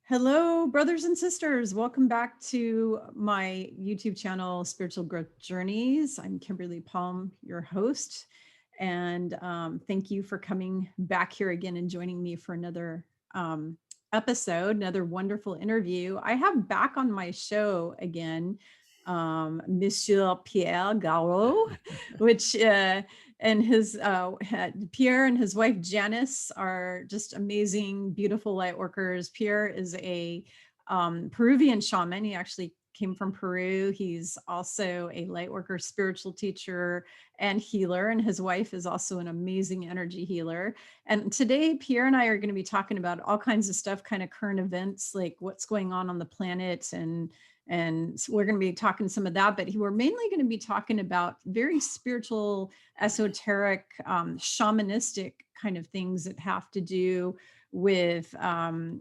Hello, brothers and sisters. Welcome back to my YouTube channel, Spiritual Growth Journeys. I'm Kimberly Palm, your host. And thank you for coming back here again and joining me for another episode, another wonderful interview. I have back on my show again, Monsieur Pierre Garreaud, which and his Pierre and his wife Janice are just amazing, beautiful light workers. Pierre is a Peruvian shaman. He actually came from Peru. He's also a light worker, spiritual teacher, and healer. And his wife is also an amazing energy healer. And today, Pierre and I are going to be talking about all kinds of stuff, kind of current events, like what's going on the planet, and so we're going to be talking some of that, but we're mainly going to be talking about very spiritual, esoteric, shamanistic kind of things that have to do with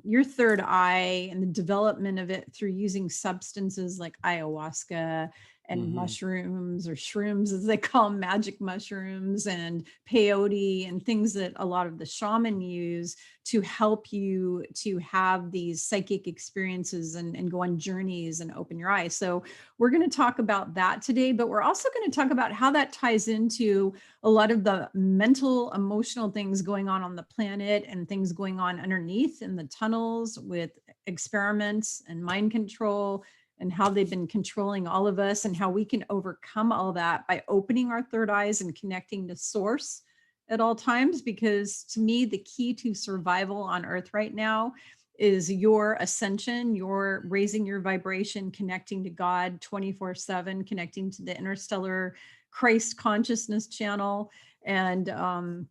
your third eye and the development of it through using substances like ayahuasca and mushrooms, or shrooms as they call them, magic mushrooms, and peyote, and things that a lot of the shaman use to help you to have these psychic experiences and go on journeys and open your eyes. So we're going to talk about that today, but we're also going to talk about how that ties into a lot of the mental, emotional things going on the planet, and things going on underneath in the tunnels with experiments and mind control, and how they've been controlling all of us, and how we can overcome all that by opening our third eyes and connecting to source at all times. Because to me, the key to survival on earth right now is your ascension, your raising your vibration, connecting to God 24/7, connecting to the interstellar Christ consciousness channel, and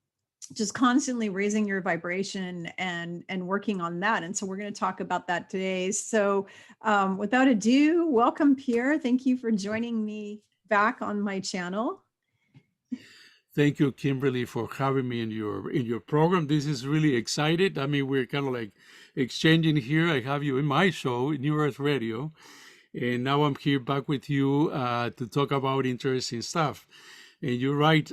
just constantly raising your vibration and working on that. And so we're going to talk about that today. So without ado, welcome, Pierre. Thank you for joining me back on my channel. Thank you, Kimberly, for having me in your program. This is really excited. I mean, we're kind of like exchanging here. I have you in my show, New Earth Radio, and now I'm here back with you to talk about interesting stuff. And you're right.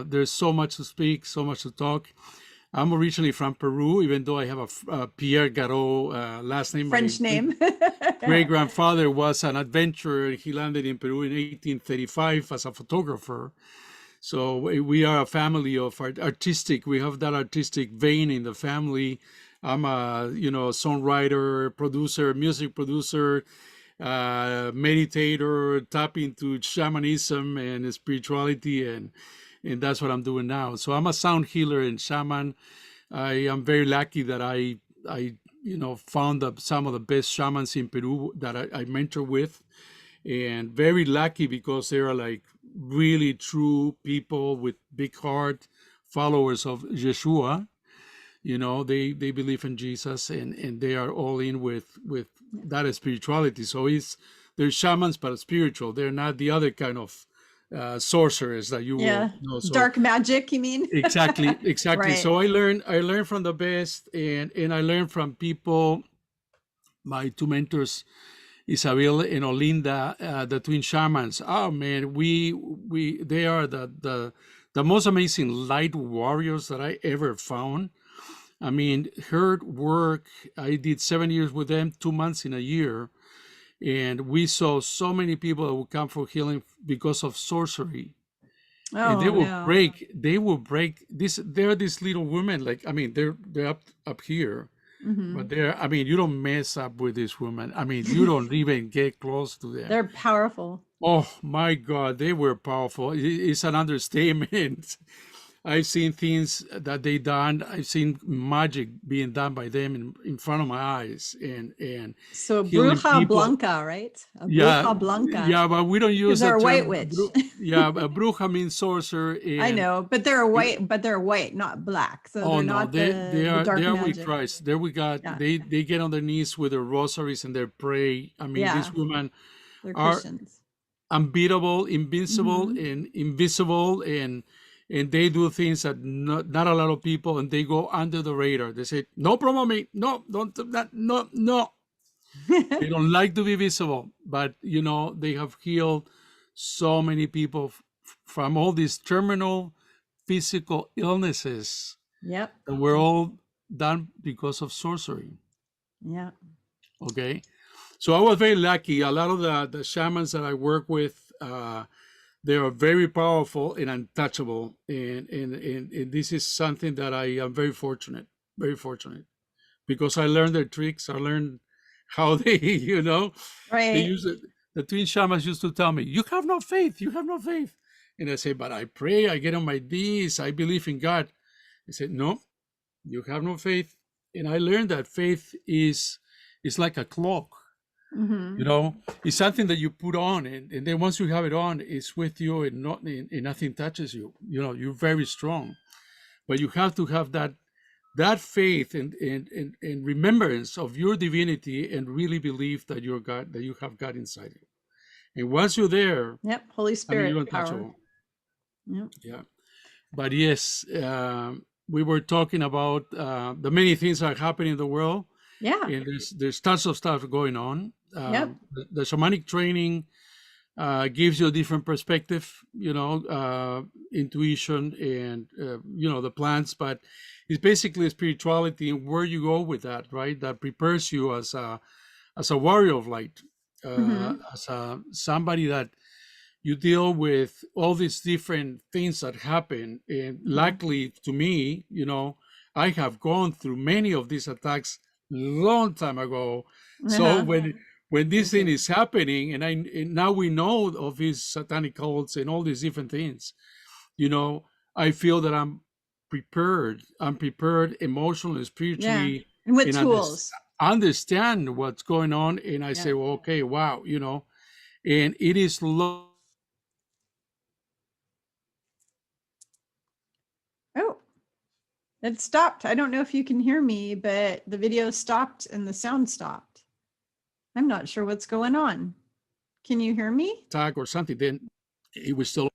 There's so much to speak, so much to talk. I'm originally from Peru, even though I have a Pierre Garreaud last name. French name. Great grandfather was an adventurer. He landed in Peru in 1835 as a photographer. So we are a family of artistic. We have that artistic vein in the family. I'm a songwriter, producer, music producer, meditator, tap into shamanism and spirituality, and that's what I'm doing now. So I'm a sound healer and shaman. I am very lucky that I found some of the best shamans in Peru that I mentor with, and very lucky because they are like really true people with big heart, followers of Yeshua. They believe in Jesus, and they are all in with that spirituality. So they're shamans, but spiritual. They're not the other kind of sorcerers that you will know. So, dark magic, you mean? Exactly. Right. So I learned from the best, and I learned from people. My two mentors, Isabel and Olinda, the twin shamans. Oh man, they are the most amazing light warriors that I ever found. I mean, her work, I did 7 years with them, 2 months in a year, and we saw so many people that would come for healing because of sorcery. And they will break this. They're these little women, like, I mean, they're up here. But you don't mess up with this woman. I mean, you don't even get close to them. They're powerful. Oh my God, they were powerful. It's an understatement. I've seen things that they done. I've seen magic being done by them in front of my eyes, and so healing bruja people. blanca, right? Bruja blanca. Yeah, but we don't use they're the a term. White witch. A bruja means sorcerer. I know, but they're white, not black. So they're not they are dark magic. with Christ. There we got. Yeah. They get on their knees with their rosaries and their pray. I mean, these women they're are Christians. unbeatable, invincible, and invisible, and they do things that not a lot of people, and they go under the radar. They say, "No promote me, no, don't do that, no." They don't like to be visible, but they have healed so many people from all these terminal physical illnesses. Yep. And we're all done because of sorcery. Yeah. Okay. So I was very lucky. A lot of the shamans that I work with, they are very powerful and untouchable. And this is something that I am very fortunate, because I learned their tricks. I learned how they, they Right. use it. The twin shamans used to tell me, "You have no faith. You have no faith." And I say, "But I pray. I get on my knees. I believe in God." He said, "No, you have no faith." And I learned that faith is like a cloak. Mm-hmm. It's something that you put on, and then once you have it on, it's with you, and nothing touches you. You're very strong, but you have to have that faith and remembrance of your divinity, and really believe that you're God, that you have God inside you. And once you're there, Yep. Holy I mean, you're Spirit power. untouchable. Yep. Yeah. But yes, we were talking about the many things that happen in the world, Yeah. and there's tons of stuff going on. Yep. The shamanic training gives you a different perspective, intuition and the plants, but it's basically spirituality and where you go with that, right? That prepares you as a warrior of light, Mm-hmm. as somebody that you deal with all these different things that happen. And luckily to me, I have gone through many of these attacks long time ago. So Uh-huh. when this Thank thing you. is happening, and now we know of these satanic cults and all these different things, I feel that I'm prepared. I'm prepared emotionally, Yeah. spiritually, And with and tools. understand what's going on. And I say, Yep. well, okay, wow, and it is Oh, it stopped. I don't know if you can hear me, but the video stopped and the sound stopped. I'm not sure what's going on. Can you hear me? attack or something, then it was still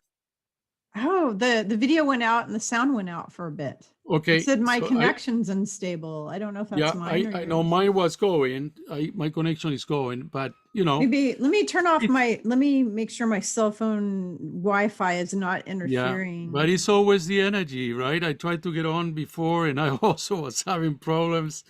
Oh, the video went out and the sound went out for a bit. It okay. said my So connection's unstable. I don't know if that's yeah, mine I or I know yours. mine was going. My connection is going, but Maybe let me turn off it's let me make sure my cell phone Wi-Fi is not yeah, interfering. but it's always the energy, right? I tried to get on before, and I also was having problems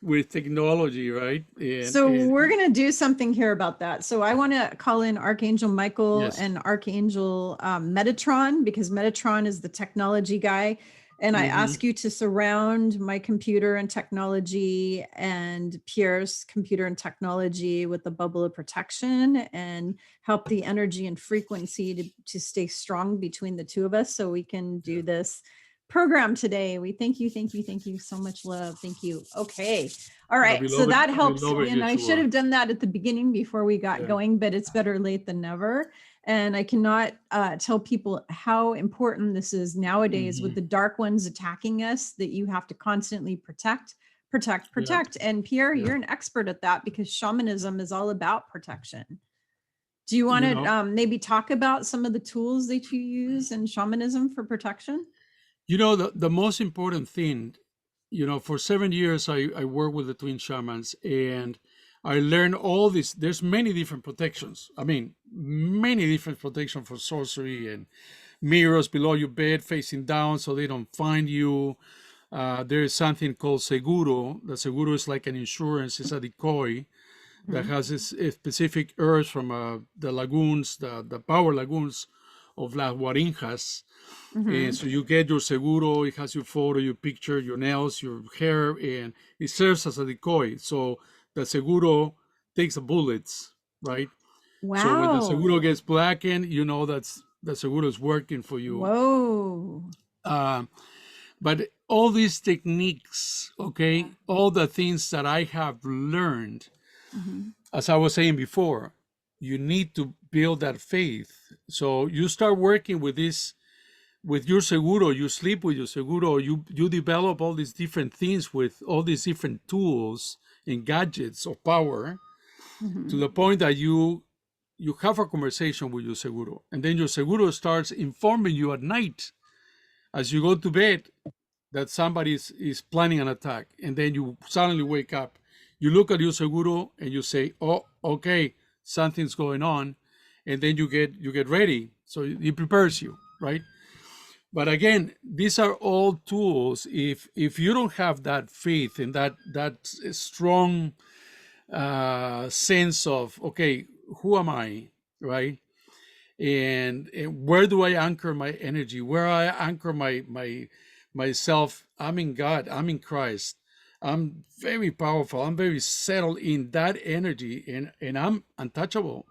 with technology, right? And So we're going to do something here about that. So I want to call in Archangel Michael yes, and Archangel Metatron, because Metatron is the technology guy. And I hmm ask you to surround my computer and technology and Pierre's computer and technology with the bubble of protection, and help the energy and frequency to stay strong between the two of us so we can do yeah, this program today. We thank you, thank you, thank you so much, love. Thank you. Okay. All right. So that helps. beloved And I should Yeshua, have done that at the beginning before we got yeah, going, but it's better late than never. And I cannot tell people how important this is nowadays with hmm the dark ones attacking us, that you have to constantly protect, protect, yeah, protect. And Pierre, yeah. you're an expert at that because shamanism is all about protection. Do you want You to know, maybe talk about some of the tools that you use in shamanism for protection? the most important thing, for 7 years I worked with the twin shamans, and I learned all this. There's many different protections. I mean, many different protection for sorcery, and mirrors below your bed facing down so they don't find you. There is something called seguro. The seguro is like an insurance. It's a decoy that Mhm. has this specific herbs from the lagoons, the power lagoons of Las Guarinjas. And Mhm. so you get your seguro, it has your photo, your picture, your nails, your hair, and it serves as a decoy. So the seguro takes the bullets, right? So when the Wow. seguro gets blackened, that's the seguro is working for you. Whoa. Um, but all these techniques, okay, all the things that I have learned, Mhm. as I was saying before, you need to build that faith. So you start working with this, with your seguro, you sleep with your seguro, you develop all these different things with all these different tools and gadgets of power, to Mhm. the point that you have a conversation with your seguro, and then your seguro starts informing you at night as you go to bed that somebody is planning an attack, and then you suddenly wake up, you look at your seguro and you say, oh, okay, something's going on, and then you get ready. So it prepares you, right? But again, these are all tools. If you don't have that faith and that strong sense of, okay, who am I, right? And where do I anchor my energy? Where I anchor myself? I'm in God. I'm in Christ. I'm very powerful. I'm very settled in that energy, and I'm untouchable.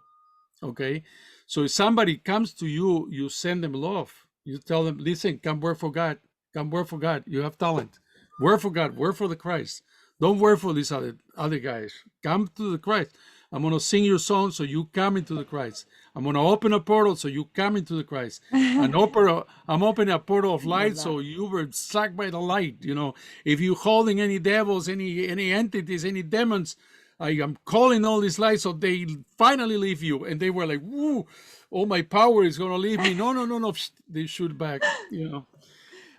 Okay, so if somebody comes to you, you send them love. You tell them, listen, come work for God. Come work for God. You have talent. Work for God. Work for the Christ. Don't work for these other guys. Come to the Christ. I'm gonna sing your song so you come into the Christ. I'm gonna open a portal so you come into the Christ. I'm opening a portal of Love light that. so you were struck by the light. You know, if you holding any devils, any entities, any demons, I am calling all these lights so they finally leave you. And they were like, woo, all my power is going to leave me. No, no, no, no. They shoot back. You know,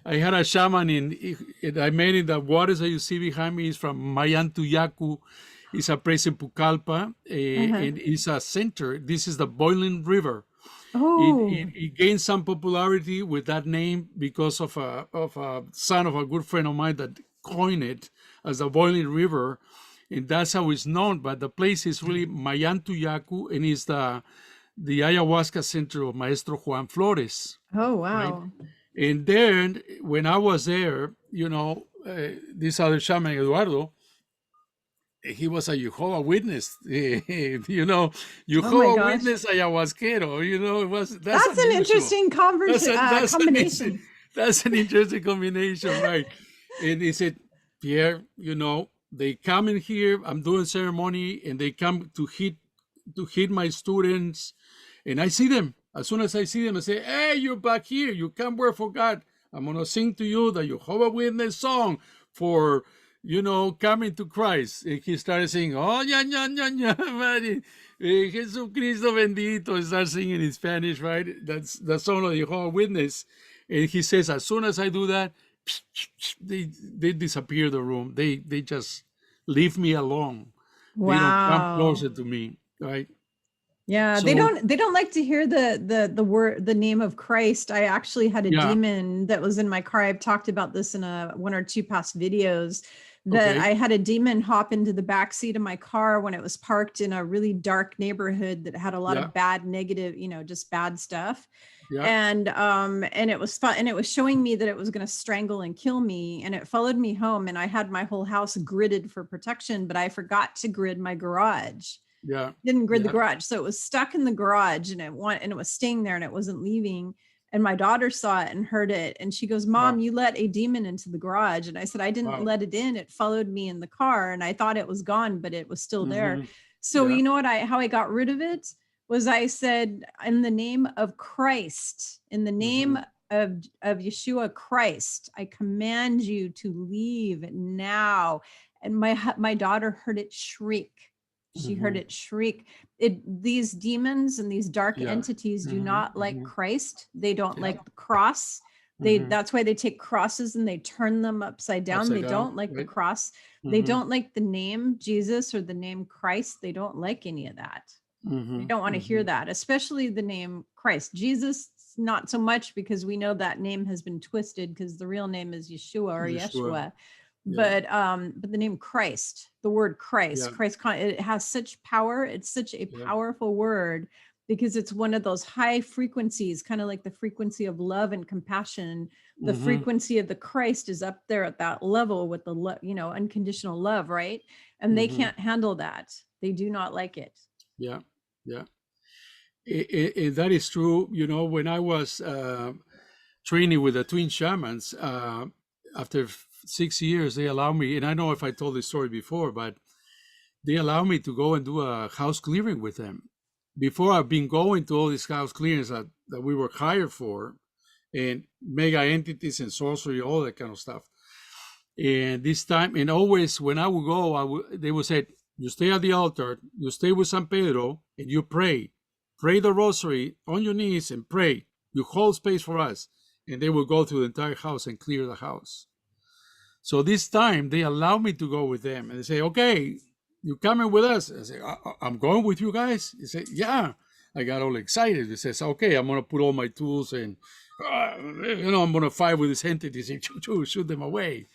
I had a shaman I made in the waters that you see behind me is from Mayantuyacu. It's a place in Pucallpa, and it's a center. This is the boiling river. Oh, It gained some popularity with that name because of a son of a good friend of mine that coined it as the boiling river, and that's how it's known. But the place is really Mayantuyacu, and it's the ayahuasca center of Maestro Juan Flores, oh, right? wow. And then when I was there, this other shaman Eduardo, he was a Jehovah Witness, Oh my Jehovah gosh. Witness ayahuasquero. It was that's That's an unusual. interesting combination. That's an interesting combination, right? And he said, Pierre, they come in here. I'm doing ceremony, and they come to hit my students, and I see them. As soon as I see them, I say, "Hey, you're back here. You come work for God. I'm gonna sing to you the Jehovah Witness song for." Coming to Christ. And he started singing, oh, ya, ya, ya, ya, Mari, Jesucristo bendito. He started singing in Spanish, right? That's the song of the Jehovah Witness. And he says, as soon as I do that, they disappear the room. They just leave me alone. They don't come Wow. closer to me, right? Yeah, they So, don't like to hear the word, the name of Christ. I actually had a yeah, demon that was in my car. I've talked about this in one or two past videos, that okay, I had a demon hop into the back seat of my car when it was parked in a really dark neighborhood that had a lot yeah, of bad, negative, just bad stuff. yeah, And it was fun, and it was showing me that it was going to strangle and kill me, and it followed me home, and I had my whole house gridded for protection, but I forgot to grid my garage. yeah, Didn't grid the yeah, garage, so it was stuck in the garage, and it was staying there, and it wasn't leaving. And my daughter saw it and heard it, and she goes, Mom, wow, you let a demon into the garage. And I said, I didn't wow, let it in, it followed me in the car, and I thought it was gone, but it was still there. hmm, So yeah, you know what, how I got rid of it was, I said, in the name of Christ, in the name hmm, of Yeshua Christ, I command you to leave now. And my daughter heard it shriek. She heard hmm, it shriek. These demons and these dark yeah, entities do hmm, not like hmm, Christ. They don't yeah, like the cross. hmm, That's why they take crosses and they turn them upside down. upside They down, don't like the right? cross. They Hmm, don't like the name Jesus or the name Christ. They don't like any of that. They hmm, don't want to hear hmm. that, especially the name Christ. Jesus, not so much, because we know that name has been twisted, because the real name is Yeshua or Yeshua. Yeshua. Yeah, But the name Christ, the word yeah, Christ, it has such power. It's such a yeah. powerful word, because it's one of those high frequencies, kind of like the frequency of love and compassion. The Hmm, frequency of the Christ is up there at that level with the unconditional love, right? And they hmm, can't handle that. They do not like it. yeah, yeah. That is true. When I was training with the twin shamans, after 6 years, they allow me, and I know if I told this story before, but they allow me to go and do a house clearing with them. Before, I've been going to all these house clearings that we were hired for, and mega entities and sorcery, all that kind of stuff. And this time, and always when I would go, they would say, you stay at the altar, you stay with San Pedro, and you pray. Pray the rosary on your knees and pray. You hold space for us. And they will go through the entire house and clear the house. So this time, they allow me to go with them. And they say, okay, you coming with us? I say, I'm going with you guys? They say, yeah. I got all excited. They says, okay, I'm going to put all my tools and, I'm going to fight with these entities and shoot them away.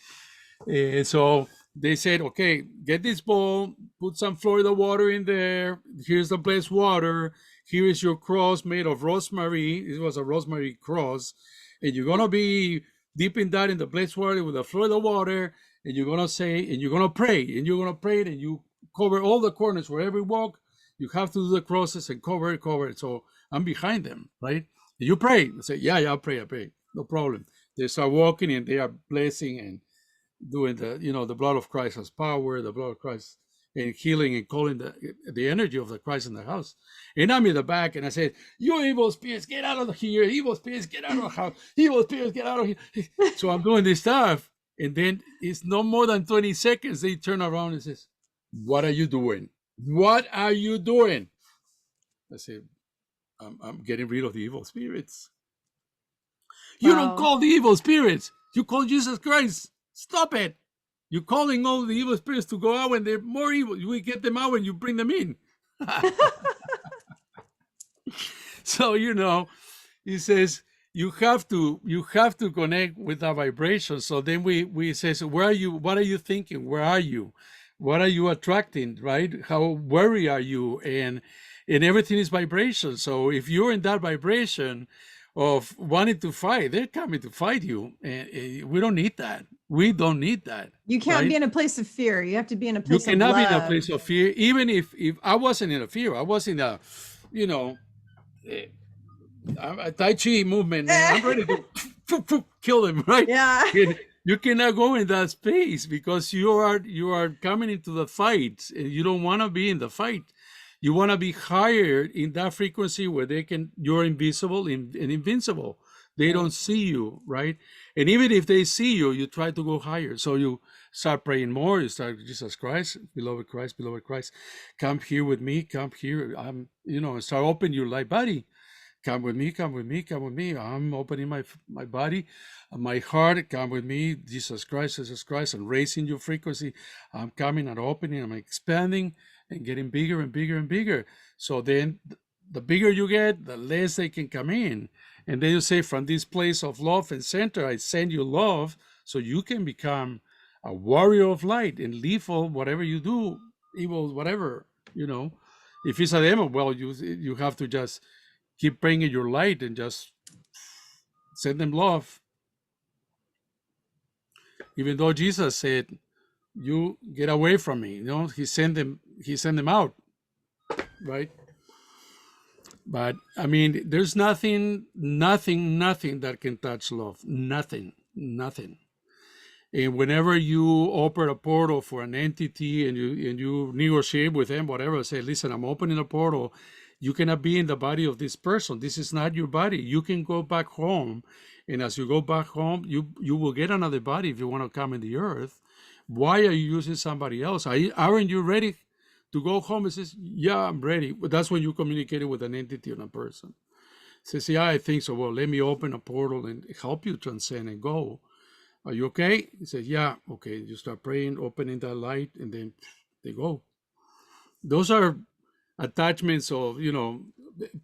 And so they said, okay, get this bowl, put some Florida water in there. Here's the blessed water. Here is your cross made of rosemary. It was a rosemary cross. And you're going to be dipping that in the blessed water with the Florida water. And you're going to say, and you're going to pray, and you're going to pray, and you cover all the corners wherever you walk. You have to do the crosses and cover it. So I'm behind them, right? And you pray. I say, yeah, I'll pray. No problem. They start walking and they are blessing and doing the blood of Christ has power, the blood of Christ and healing and calling the energy of the Christ in the house. And I'm in the back and I said, you evil spirits, get out of here. Evil spirits, get out of the house. Evil spirits, get out of here. So I'm doing this stuff. And then it's no more than 20 seconds. They turn around and says, what are you doing? What are you doing? I said, I'm getting rid of the evil spirits. You don't call the evil spirits. You call Jesus Christ. Stop it. You're calling all the evil spirits to go out when they're more evil. You get them out when you bring them in. So, he says, you have to connect with that vibration. So then we say, so where are you? What are you thinking? Where are you? What are you attracting, right? How worried are you? And everything is vibration. So if you're in that vibration of wanting to fight, they're coming to fight you. And we don't need that. We don't need that. You can't be in a place of fear. You have to be in a place of love. You cannot be in a place of fear. Even if I wasn't in a fear, I was in a, a Tai Chi movement. Man. I'm ready to kill them, right? Yeah. You cannot go in that space because you are coming into the fight and you don't want to be in the fight. You want to be higher in that frequency where you're invisible and invincible. They don't see you, right? And even if they see you, you try to go higher. So you start praying more. You start, Jesus Christ, beloved Christ, come here with me, come here. Start opening your light body. Come with me. I'm opening my body, my heart. Come with me, Jesus Christ, and raising your frequency. I'm coming and opening, I'm expanding and getting bigger and bigger and bigger. So then the bigger you get, the less they can come in. And then you say, from this place of love and center, I send you love so you can become a warrior of light and lethal, whatever you do, evil, whatever, If it's a demon, well, you have to just keep bringing your light and just send them love. Even though Jesus said, you get away from me, he sent them out, right? But I mean, there's nothing that can touch love. Nothing. And whenever you open a portal for an entity and you negotiate with them, whatever, say, listen, I'm opening a portal. You cannot be in the body of this person. This is not your body. You can go back home. And as you go back home, you will get another body if you want to come in the earth. Why are you using somebody else? Aren't you ready to go home? It says, yeah, I'm ready. But that's when you communicated with an entity and a person. It says, yeah, I think so. Well, let me open a portal and help you transcend and go. Are you okay? He says, yeah, okay. You start praying, opening that light, and then they go. Those are attachments of,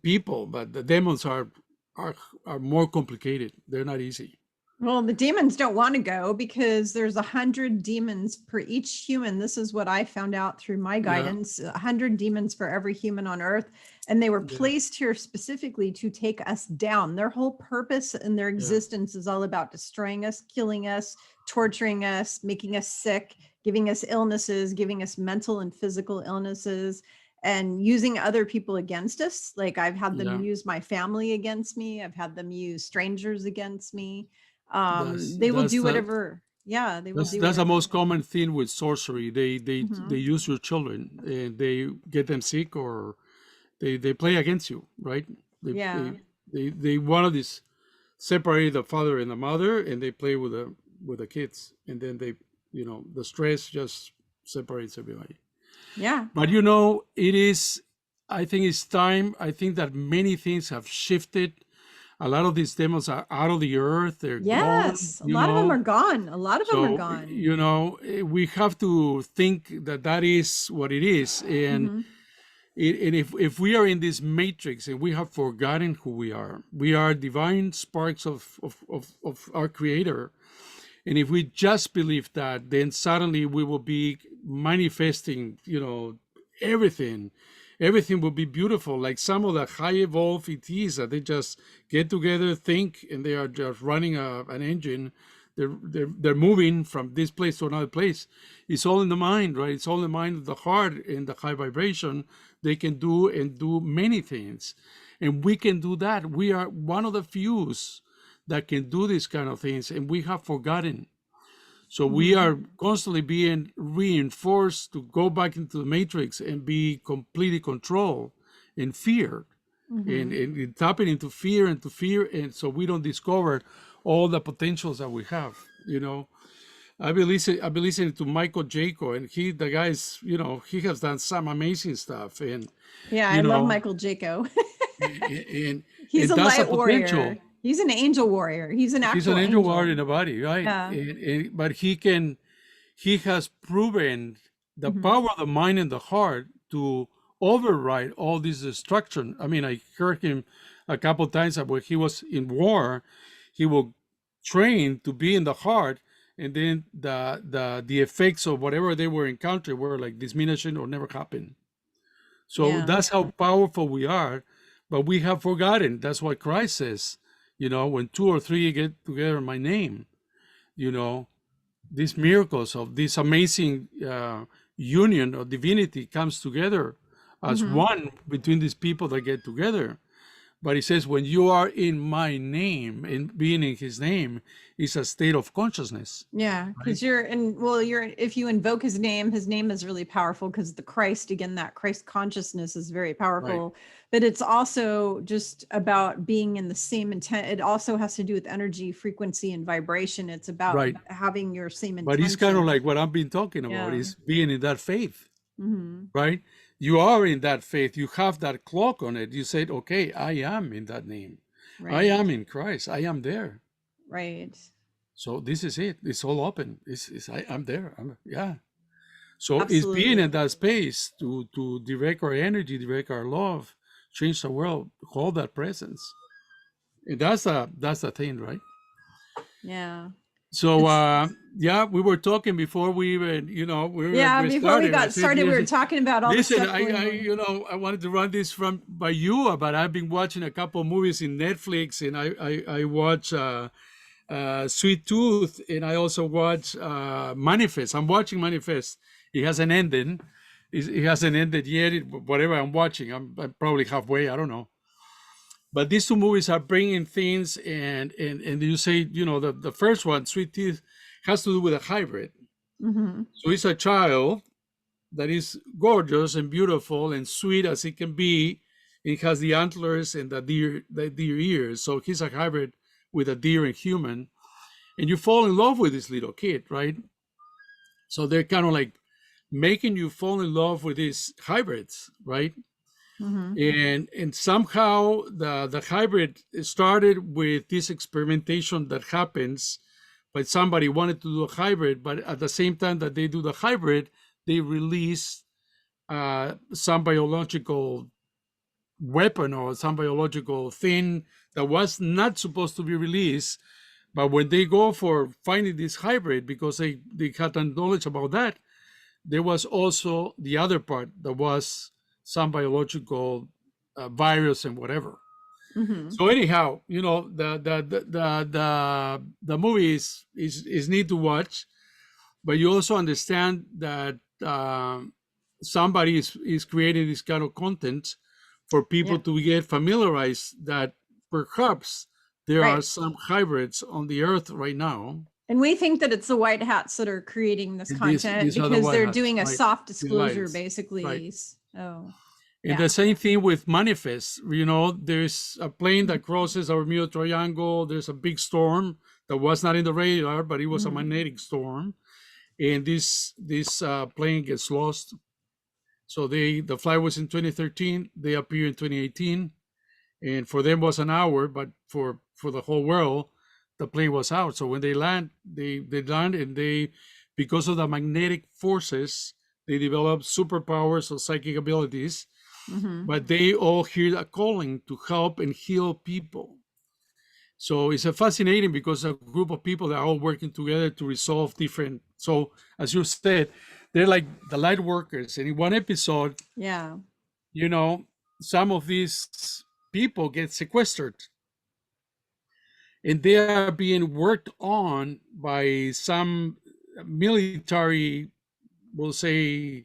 people, but the demons are more complicated. They're not easy. Well, the demons don't want to go because there's 100 demons per each human. This is what I found out through my guidance, 100 demons for every human on earth. And they were placed here specifically to take us down. Their whole purpose and their existence is all about destroying us, killing us, torturing us, making us sick, giving us illnesses, giving us mental and physical illnesses, and using other people against us. Like I've had them use my family against me. I've had them use strangers against me. They will do whatever. They will do. That's the most common thing with sorcery. They use your children and they get them sick, or they play against you, right? They want to separate the father and the mother, and they play with the kids, and then they, the stress just separates everybody. Yeah. But I think it's time. I think that many things have shifted. A lot of these demons are out of the earth. They're gone. A lot of them are gone. A lot of them are gone. We have to think that is what it is. And if we are in this matrix and we have forgotten who we are divine sparks of our Creator. And if we just believe that, then suddenly we will be manifesting, everything. Everything will be beautiful. Like some of the high evolved ETs that they just get together, think, and they are just running an engine. They're moving from this place to another place. It's all in the mind, right? It's all in the mind of the heart and the high vibration. They can do many things. And we can do that. We are one of the few that can do these kind of things, and we have forgotten. So we are constantly being reinforced to go back into the matrix and be completely controlled and feared, and tapping into fear and to fear, and so we don't discover all the potentials that we have. I've been listening to Michael Jaco, and the guy's, he has done some amazing stuff, and yeah, I love Michael Jaco. and he's a that's light a potential. warrior. He's an angel warrior. He's an actual angel warrior in the body, right? Yeah. But he has proven the power of the mind and the heart to override all this destruction. I mean, I heard him a couple of times that when he was in war, he will train to be in the heart, and then the effects of whatever they were encountering were like diminishing or never happen. So that's how powerful we are, but we have forgotten. That's what Christ says. When 2 or 3 get together in my name, these miracles of this amazing union of divinity comes together as one between these people that get together. But he says, when you are in my name, and being in his name is a state of consciousness. Yeah, because if you invoke his name is really powerful, because the Christ, again, that Christ consciousness is very powerful. Right. But it's also just about being in the same intent. It also has to do with energy, frequency, and vibration. It's about having your same intention. But it's kind of like what I've been talking about, is being in that faith, right? You are in that faith. You have that clock on it. You said, okay, I am in that name. Right. I am in Christ. I am there. Right. So this is it. It's all open. I'm there. So Absolutely. It's being in that space to direct our energy, direct our love, change the world, hold that presence. And that's the thing, right? Yeah. So we were talking before we even, before we got started, we were talking about all this stuff. I wanted to run this by you, but I've been watching a couple of movies in Netflix, and I watch Sweet Tooth, and I also watch Manifest. I'm watching Manifest. It hasn't ended. It hasn't ended yet. Whatever I'm watching, I'm probably halfway. I don't know. But these 2 movies are bringing things, and you say, the first one, Sweet Tooth, has to do with a hybrid. So it's a child that is gorgeous and beautiful and sweet as it can be. It has the antlers and the deer ears. So he's a hybrid with a deer and human. And you fall in love with this little kid, right? So they're kind of like making you fall in love with these hybrids, right? And somehow the hybrid started with this experimentation that happens, but somebody wanted to do a hybrid, but at the same time that they do the hybrid, they release some biological weapon or some biological thing that was not supposed to be released. But when they go for finding this hybrid, because they had knowledge about that, there was also the other part that was some biological virus and whatever. So anyhow, the movie is neat to watch, but you also understand that somebody is creating this kind of content for people to get familiarized that perhaps there are some hybrids on the earth right now. And we think that it's the white hats that are creating this content because they're doing a soft disclosure, basically. Right. And the same thing with Manifest. There's a plane that crosses our Bermuda Triangle. There's a big storm that was not in the radar, but it was a magnetic storm. And this plane gets lost. So the flight was in 2013. They appear in 2018. And for them was an hour, but for the whole world, the plane was out. So when they land, they land, and because of the magnetic forces, they develop superpowers or psychic abilities. But they all hear a calling to help and heal people. So it's a fascinating because a group of people that are all working together to resolve different. So as you said, they're like the light workers. And in one episode, Yeah. you know, some of these people get sequestered and they are being worked on by some military, we'll say,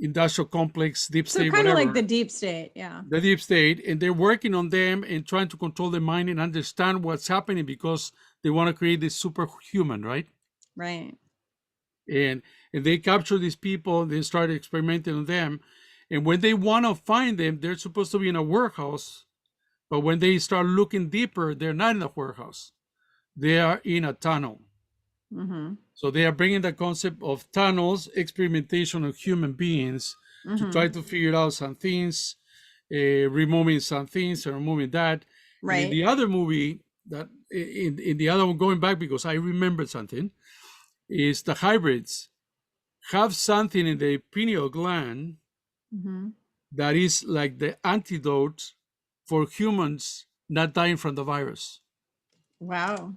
industrial complex, deep So state, kind of like the whatever, deep state. Yeah. the deep state, and they're working on them and trying to control their mind and understand what's happening because they want to create this superhuman, right? Right. And they capture these people, they start experimenting on them, and when they want to find them, they're supposed to be in a warehouse, but when they start looking deeper, they're not in a warehouse, they are in a tunnel. Mm-hmm. So they are bringing the concept of tunnels, experimentation of human beings to try to figure out some things, removing some things and removing that. And in Right. the other movie, that in the other one, going back because I remembered something, is the hybrids have something in the pineal gland that is like the antidote for humans not dying from the virus. Wow.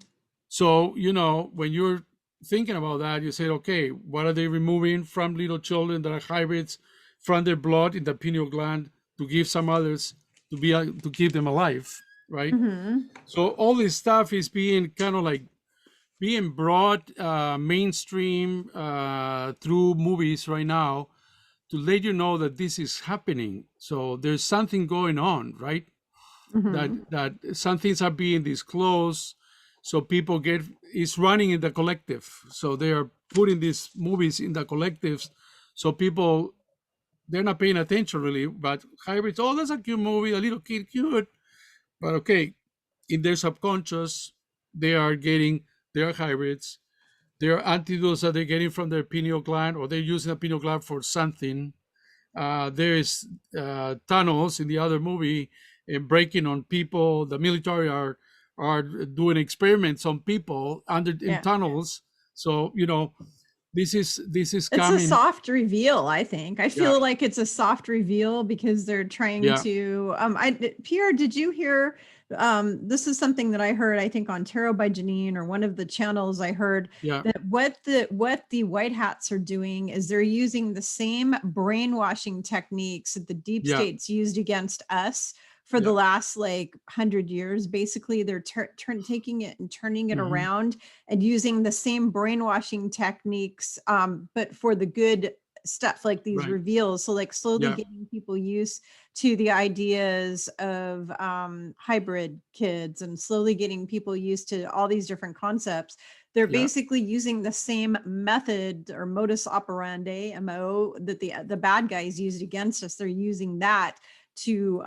So, you know, when you're thinking about that, you say, okay, what are they removing from little children that are hybrids from their blood in the pineal gland to give some others to be to keep them alive, right? So all this stuff is being kind of like being brought mainstream through movies right now to let you know that this is happening. So there's something going on, right? That some things are being disclosed, so people get it's running in the collective. So they are putting these movies in the collectives, so people they're not paying attention really. But hybrids, oh, that's a cute movie, a little kid cute, but okay, in their subconscious, they are getting their hybrids. There are antidotes that they're getting from their pineal gland, or they're using the pineal gland for something. There is tunnels in the other movie and breaking on people. The military are doing experiments on people under in tunnels. So you know, this is It's coming. a soft reveal, I think. I feel like it's a soft reveal because they're trying to Pierre, did you hear this is something that I heard, I think on Tarot by Janine or one of the channels I heard that what the white hats are doing is they're using the same brainwashing techniques that the deep states used against us for the last like 100 years. Basically, they're taking it and turning it around and using the same brainwashing techniques, but for the good stuff, like these reveals. So like slowly getting people used to the ideas of hybrid kids and slowly getting people used to all these different concepts. They're basically using the same method or modus operandi, MO, that the bad guys used against us. They're using that to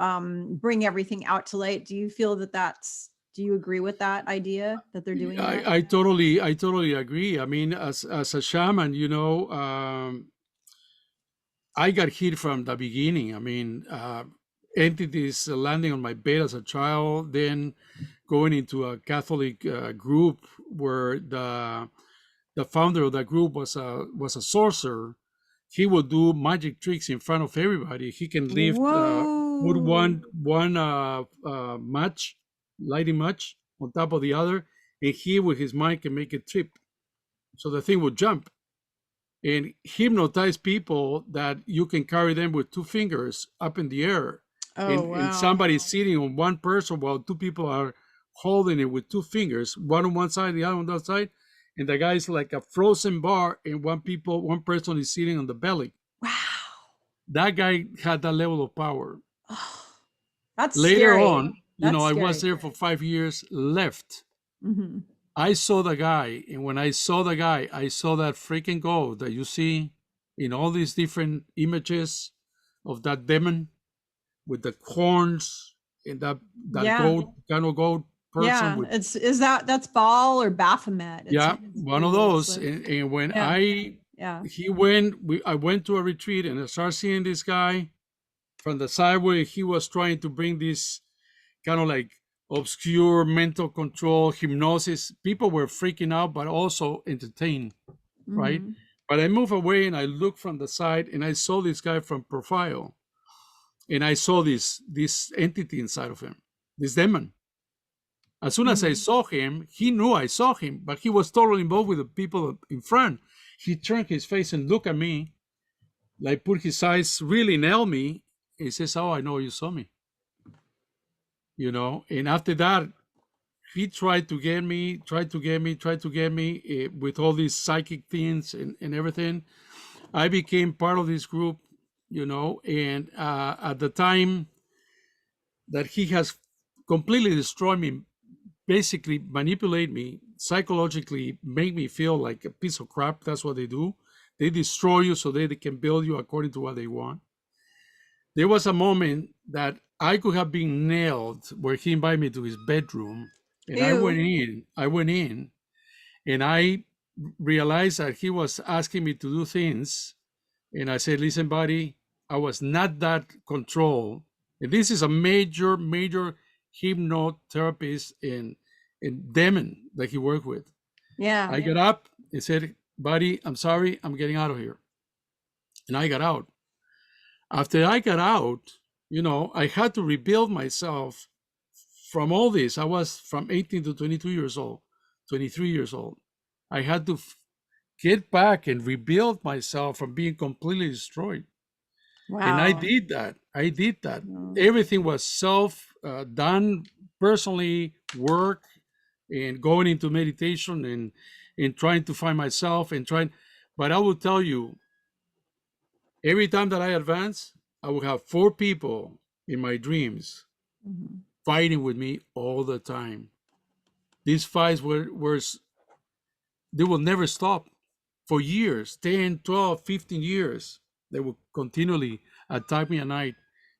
bring everything out to light. Do you feel that do you agree with that idea that they're doing that? I totally agree. I mean, as a shaman, you know, I got hit from the beginning. I mean, entities landing on my bed as a child, then going into a Catholic group where the founder of that group was a sorcerer. He would do magic tricks in front of everybody. He can lift, put one match, lighting match on top of the other, and he with his mind can make it trip, so the thing would jump and hypnotize people that you can carry them with two fingers up in the air. And somebody's sitting on one person while two people are holding it with two fingers, one on one side, the other on the other side. And the guy's like a frozen bar, and one person is sitting on the belly. Wow. That guy had that level of power. Oh, that's later scary. On, that's I scary. was there for 5 years, left. I saw the guy, and when I saw the guy, I saw that freaking goat that you see in all these different images of that demon with the horns and that goat, kind of goat person. That's Baal or Baphomet. One of those. And when I went to a retreat and I started seeing this guy from the side where he was trying to bring this kind of like obscure mental control, hypnosis. People were freaking out, but also entertained, right? But I moved away and I looked from the side and I saw this guy from profile. And I saw this entity inside of him, this demon. As soon as I saw him, he knew I saw him, but he was totally involved with the people in front. He turned his face and looked at me, like put his eyes, really nailed me. He says, "Oh, I know you saw me." And after that, he tried to get me, with all these psychic things and everything. I became part of this group, and at the time that he has completely destroyed me, basically manipulate me psychologically, make me feel like a piece of crap. That's what they do. They destroy you so they can build you according to what they want. There was a moment that I could have been nailed where he invited me to his bedroom, and I went in and I realized that he was asking me to do things, and I said, "Listen, buddy, I was not that controlled." And this is a major hypnotherapist and demon that he worked with. I got up and said, "Buddy, I'm sorry, I'm getting out of here." And I got out. After I got out, I had to rebuild myself from all this. I was from 18 to 22 years old, 23 years old. I had to get back and rebuild myself from being completely destroyed. Wow. And I did that. Everything was done personally, work, and going into meditation and trying to find myself but I will tell you, every time that I advance, I will have 4 people in my dreams fighting with me all the time. These fights they will never stop for years, 10, 12, 15 years. They will continually attack me at night,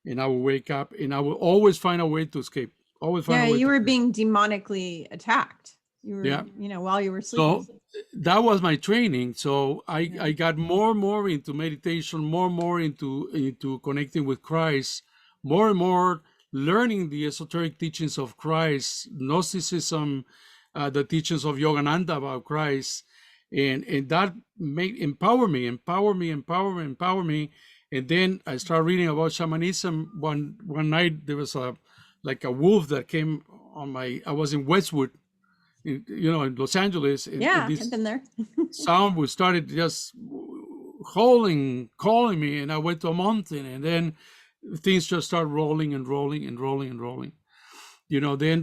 and I will wake up and I will always find a way to escape. You were being demonically attacked. You were, while you were sleeping. So that was my training. So I got more and more into meditation, more and more into connecting with Christ, more and more learning the esoteric teachings of Christ, Gnosticism, the teachings of Yogananda about Christ, and that empower me. And then I started reading about shamanism. One night there was a wolf that came on I was in Westwood, in Los Angeles. I've been there. Sound started just calling me, and I went to a mountain, and then things just started rolling. Then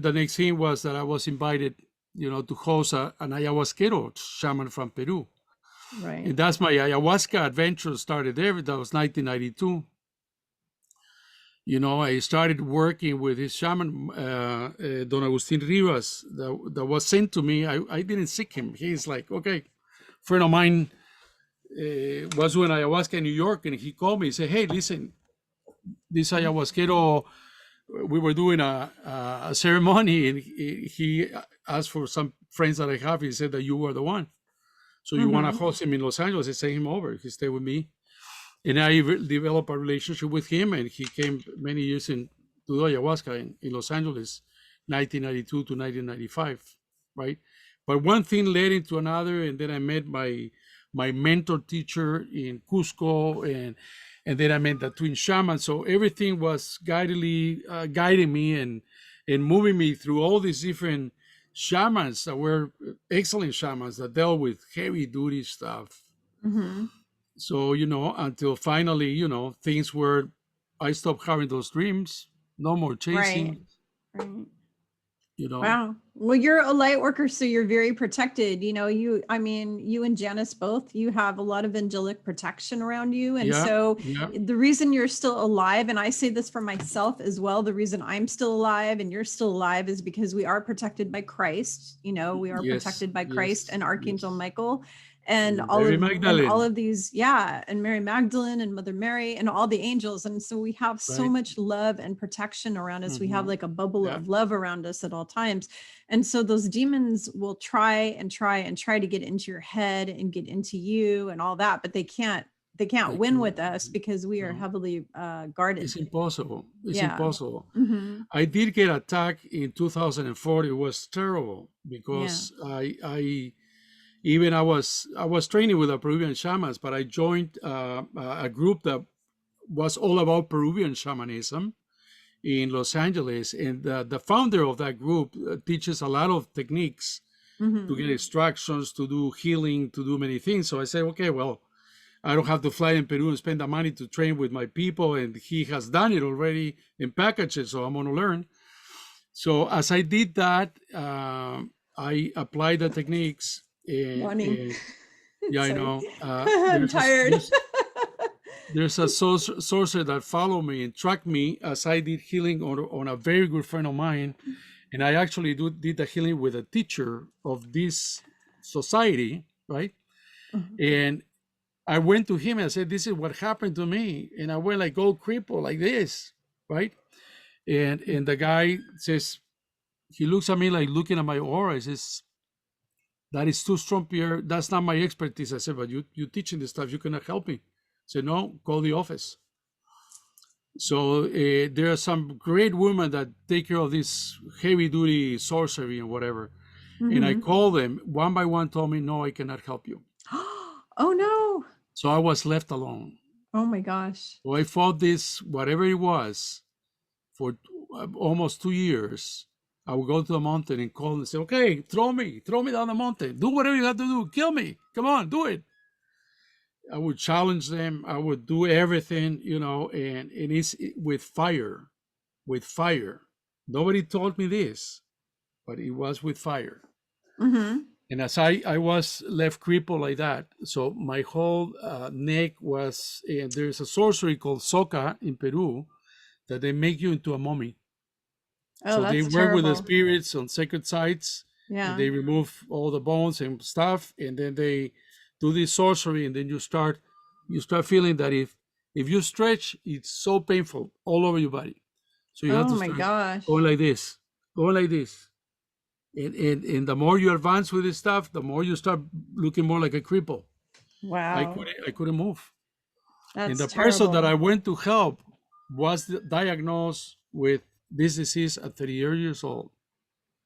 the next thing was that I was invited, to host an ayahuasquero shaman from Peru. Right. And that's my ayahuasca adventure started there. That was 1992. I started working with his shaman, Don Agustin Rivas, that was sent to me. I didn't seek him. He's like, okay, friend of mine was doing ayahuasca in New York, and he called me. He said, "Hey, listen, this ayahuasquero, we were doing a ceremony, and he asked for some friends that I have. He said that you were the one. So you want to host him in Los Angeles?" I sent him over. He stayed with me. And I developed a relationship with him, and he came many years to do ayahuasca in Los Angeles, 1992 to 1995, right? But one thing led into another, and then I met my mentor teacher in Cusco, and then I met the twin shaman. So everything was guiding me and moving me through all these different shamans that were excellent shamans that dealt with heavy duty stuff. So, until finally, things were, I stopped having those dreams, no more chasing. Right. Wow. Well, you're a light worker, so you're very protected. You and Janice both, you have a lot of angelic protection around you. And the reason you're still alive, and I say this for myself as well, the reason I'm still alive and you're still alive is because we are protected by Christ. We are protected by Christ and Archangel Michael. And all of these, and Mary Magdalene and Mother Mary and all the angels. And so we have so much love and protection around us. We have like a bubble of love around us at all times. And so those demons will try to get into your head and get into you and all that, but they can't win with us because we are heavily guarded. It's impossible. Impossible. I did get attacked in 2004. It was terrible because I was training with the Peruvian shamans, but I joined a group that was all about Peruvian shamanism, in Los Angeles, and the founder of that group teaches a lot of techniques to get instructions, to do healing, to do many things. So I said, okay, well, I don't have to fly in Peru and spend the money to train with my people, and he has done it already in packages, so I'm going to learn. So as I did that, I applied the techniques. Morning. Yeah, I Sorry. know. I'm tired. There's a sorcerer that followed me and tracked me as I did healing on a very good friend of mine. And I actually did the healing with a teacher of this society, right? And I went to him and I said, this is what happened to me. And I went like old cripple like this, right? And the guy says, he looks at me like looking at my aura. He says, that is too strong, Pierre. That's not my expertise. I said, but you teaching this stuff, you cannot help me. I said, no, call the office. So there are some great women that take care of this heavy duty sorcery and whatever. And I called them, one by one told me, no, I cannot help you. Oh no. So I was left alone. Oh my gosh. So I fought this, whatever it was, for almost 2 years. I would go to the mountain and call and say, okay, throw me down the mountain. Do whatever you have to do. Kill me. Come on, do it. I would challenge them. I would do everything, and it's with fire. Nobody told me this, but it was with fire. And as I was left crippled like that, so my whole neck was, and there's a sorcery called soca in Peru that they make you into a mummy. Oh, So they that's work with the terrible. spirits on sacred sites. Yeah. And they remove all the bones and stuff, and then they do this sorcery, and then you start feeling that if you stretch, it's so painful all over your body. So you have Oh to my start gosh. going like this. And the more you advance with this stuff, the more you start looking more like a cripple. Wow. I couldn't move. And That's the person that I terrible. went to help was diagnosed with this disease at 38 years old,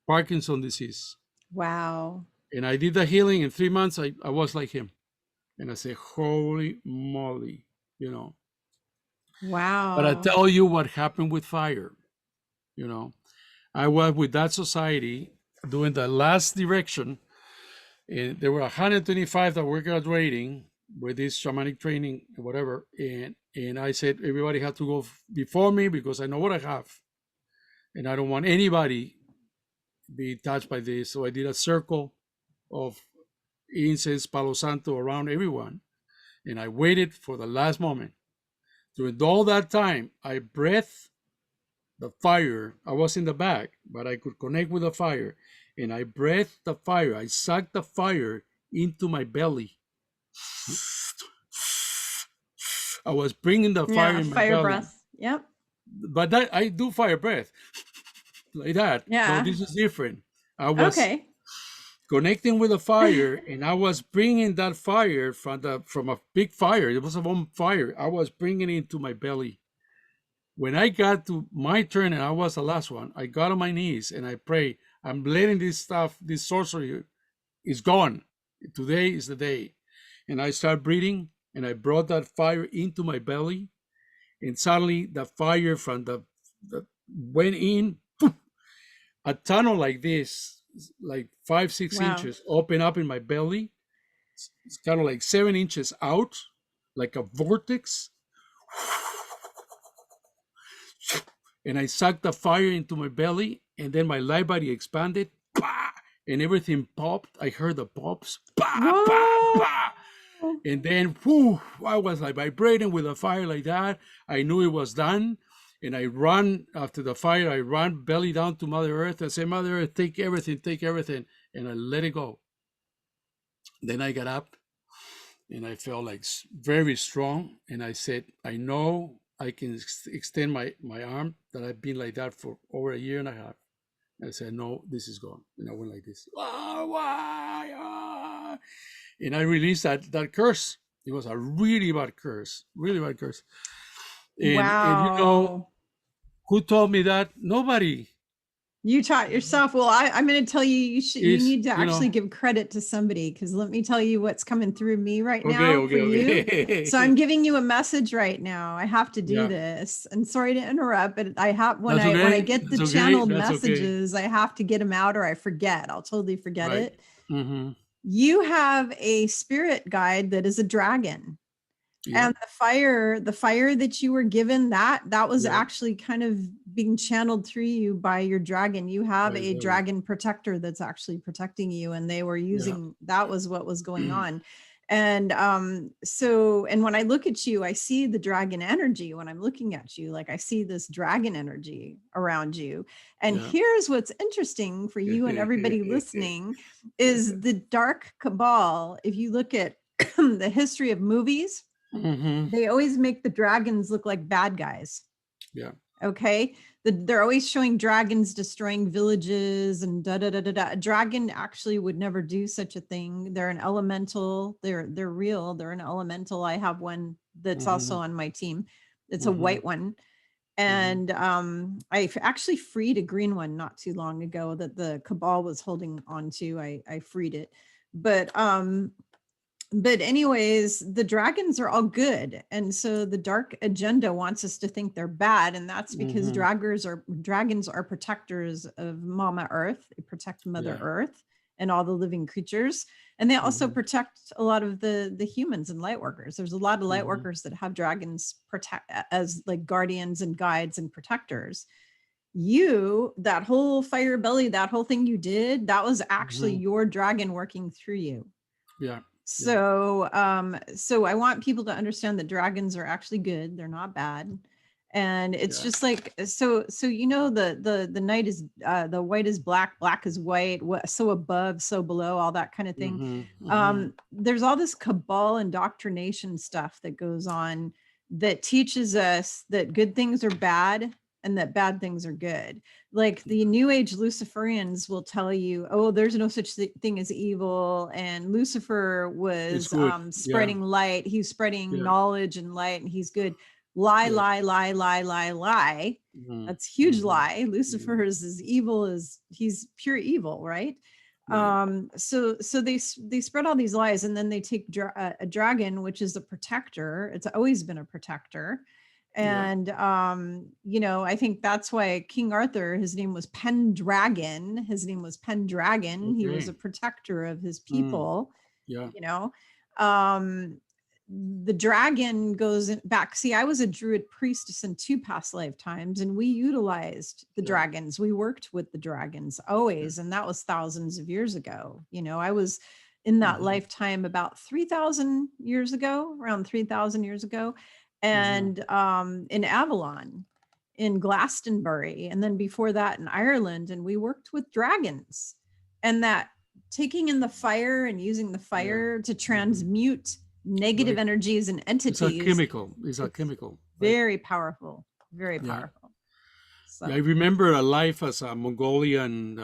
Parkinson's disease. Wow. And I did the healing in 3 months. I was like him. And I said, holy moly, But I Wow. tell you what happened with fire. I was with that society doing the last direction. And there were 125 that were graduating with this shamanic training, whatever. And I said, everybody had to go before me because I know what I have. And I don't want anybody be touched by this. So I did a circle of incense, Palo Santo around everyone. And I waited for the last moment. During all that time, I breathed the fire. I was in the back, but I could connect with the fire. And I breathed the fire. I sucked the fire into my belly. I was bringing the fire in my Fire belly. breath. Yep. But I do fire breath like that. Yeah. No, this is different. I was Okay. connecting with the fire, and I was bringing that fire from a big fire. It was a bonfire. I was bringing it into my belly. When I got to my turn, and I was the last one, I got on my knees and I prayed. I'm letting this stuff, this sorcery is gone. Today is the day. And I started breathing, and I brought that fire into my belly, and suddenly the fire from the went in, a tunnel like this, like 5-6 Wow. inches, open up in my belly. It's kind of like 7 inches out, like a vortex. And I sucked the fire into my belly, and then my light body expanded, and everything popped. I heard the pops, and then I was like vibrating with the fire like that. I knew it was done, and I ran after the fire. I ran belly down to Mother Earth. I said, Mother Earth, take everything, and I let it go. Then I got up, and I felt like very strong, and I said, I know I can extend my arm, that I've been like that for over 1.5 years. I said, no, this is gone. And I went like this. And I released that curse. It was a really bad curse. And Wow. who told me that? Nobody. You taught yourself. Well, I'm going to tell you, you Is, need to actually give credit to somebody, because let me tell you what's coming through me right okay, now for okay, you. So okay. I'm giving you a message right now. I have to do Yeah, this. And sorry to interrupt, but I have, that's when I okay. get the That's okay. channeled That's okay. messages, I have to get them out or I forget. I'll totally forget Right. it. Mm-hmm. You have a spirit guide that is a dragon. Yeah. And the fire that you were given, that was Yeah. actually kind of being channeled through you by your dragon. You have By a belly. dragon protector that's actually protecting you, and they were Yeah. using, that was what was going on. And so, and when I look at you, I see the dragon energy. When I'm looking at you, like I see this dragon energy around you. And Yeah. here's what's interesting for you and everybody listening is the dark cabal. If you look at the history of movies, Mm-hmm. they always make the dragons look like bad guys. Yeah. Okay. They're always showing dragons destroying villages and da da da da da. A dragon actually would never do such a thing. They're an elemental. They're real. They're an elemental. I have one that's also Mm-hmm. on my team. It's a Mm-hmm. white one. Mm-hmm. And I actually freed a green one not too long ago that the cabal was holding on to. I freed it. But anyways, the dragons are all good, and so the dark agenda wants us to think they're bad, and that's because Mm-hmm. dragons are protectors of Mama Earth. They protect Mother Yeah. Earth and all the living creatures, and they also Mm-hmm. protect a lot of the humans and light workers. There's a lot of light Mm-hmm. workers that have dragons protect as like guardians and guides and protectors. You, that whole fire belly, that whole thing you did, that was actually Mm-hmm. your dragon working through you. Yeah. Yeah. So I want people to understand that dragons are actually good. They're not bad. And it's Yeah. just like, so you know, the night is the white is black, black is white, so above, so below, all that kind of thing. Mm-hmm. Mm-hmm. There's all this cabal indoctrination stuff that goes on that teaches us that good things are bad and that bad things are good. Like the new age Luciferians will tell you, oh, there's no such thing as evil, and Lucifer It's was good. Yeah. spreading light, he's spreading Yeah. knowledge and light, and he's good. Lie, Yeah. lie, lie, lie, lie, lie. Mm-hmm. That's huge Mm-hmm. lie. Lucifer is as evil as, he's pure evil, right? Right. So they spread all these lies, and then they take a dragon, which is a protector. It's always been a protector. Yeah. And you know, I think that's why King Arthur, his name was Pendragon. His name was Pendragon. He was Okay. a protector of his Mm. people, Yeah. you know. um the dragon goes back. See, I was a druid priestess in 2 past lifetimes, and we utilized the Yeah. dragons. We worked with the dragons Yeah. always, and that was thousands of years ago. You know, I was in that Mm-hmm. lifetime about 3,000 years ago, around 3,000 years ago, Mm-hmm. and in Avalon, in Glastonbury, and then before that in Ireland, and we worked with dragons. And that taking in the fire and using the Yeah. fire to Mm-hmm. transmute negative Right. energies and It's a entities, chemical. It's a it's chemical. Right. very powerful, very Yeah. powerful. Yeah. I So remember a life as a Mongolian,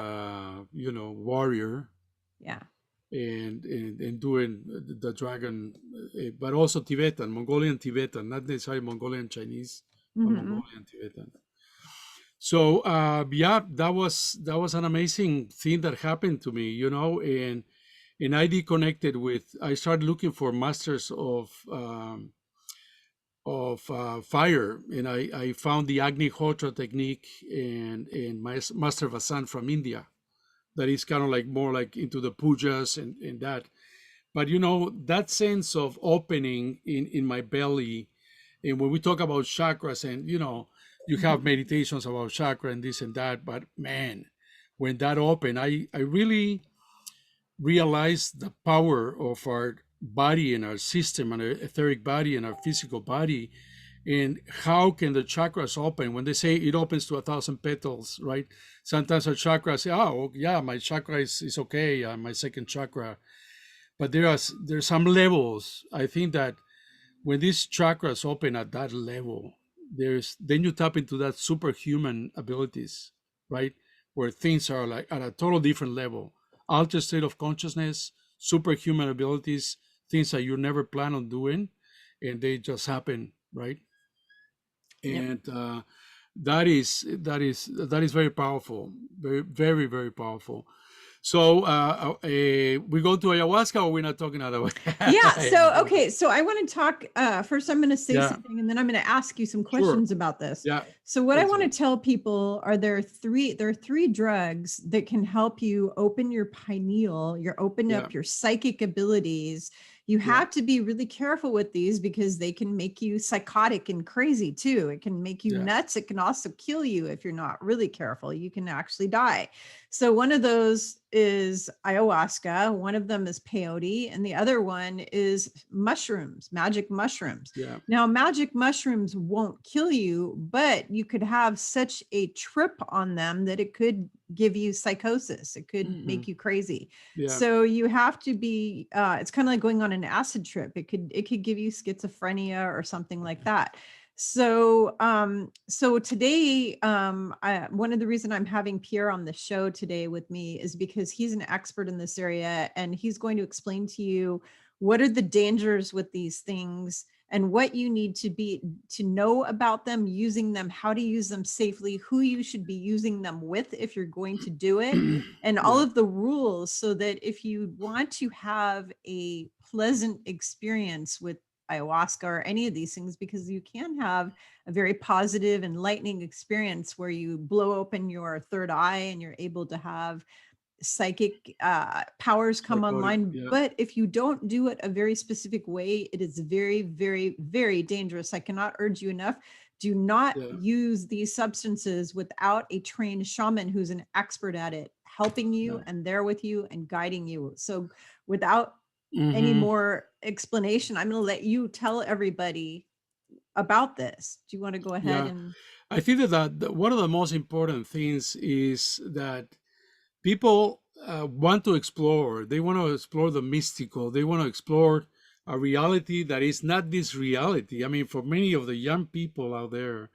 warrior, yeah. and doing the dragon, but also Tibetan, Mongolian Tibetan, not necessarily Mongolian Chinese, but Mm-hmm. Mongolian Tibetan. So yeah, that was an amazing thing that happened to me, and I deconnected with. I started looking for masters of fire, and I found the Agnihotra technique and my Master Vasan from India. That is kind of like more like into the pujas and that. But that sense of opening in my belly, and when we talk about chakras, and you have Mm-hmm. meditations about chakra and this and that, but man, when that opened, I really realized the power of our body and our system and our etheric body and our physical body, and how can the chakras open. When they say it opens to 1,000 petals, right? Sometimes our chakras say, oh yeah, my chakra is okay, my second chakra. But there's some levels. I think that when these chakras open at that level, then you tap into that superhuman abilities, right? Where things are like at a total different level, altered state of consciousness, superhuman abilities, things that you never plan on doing, and they just happen, right? Yep. And that is very powerful, very, very, very powerful. So we go to ayahuasca, or we're not talking about Yeah. So, okay. So I want to talk, first I'm going to say Yeah. something and then I'm going to ask you some Sure. questions about this. Yeah. So what I want to Excellent. tell people are there are three drugs that can help you open your pineal, open Yeah. up your psychic abilities. You have to be really careful with these because they can make you psychotic and crazy too. It can make you Yeah. nuts. It can also kill you if you're not really careful. You can actually die. So one of those is ayahuasca, one of them is peyote, and the other one is mushrooms, magic mushrooms. Yeah. Now, magic mushrooms won't kill you, but you could have such a trip on them that it could give you psychosis. It could make you crazy. Yeah. So you have to be, it's kind of like going on an acid trip. It could give you schizophrenia or something like that. So, so today, one of the reason I'm having Pierre on the show today with me is because he's an expert in this area, and he's going to explain to you what are the dangers with these things and what you need to know about them, using them, how to use them safely, who you should be using them with if you're going to do it, and all of the rules, so that if you want to have a pleasant experience with ayahuasca or any of these things, because you can have a very positive, enlightening experience where you blow open your third eye and you're able to have psychic powers come online. Yeah. But if you don't do it a very specific way, it is very, very, very dangerous. I cannot urge you enough. Do not use these substances without a trained shaman who's an expert at it, helping you and there with you and guiding you. So without any more explanation, I'm going to let you tell everybody about this. Do you want to go ahead? And I think that one of the most important things is that people want to explore. They want to explore the mystical. They want to explore a reality that is not this reality. I mean, for many of the young people out there,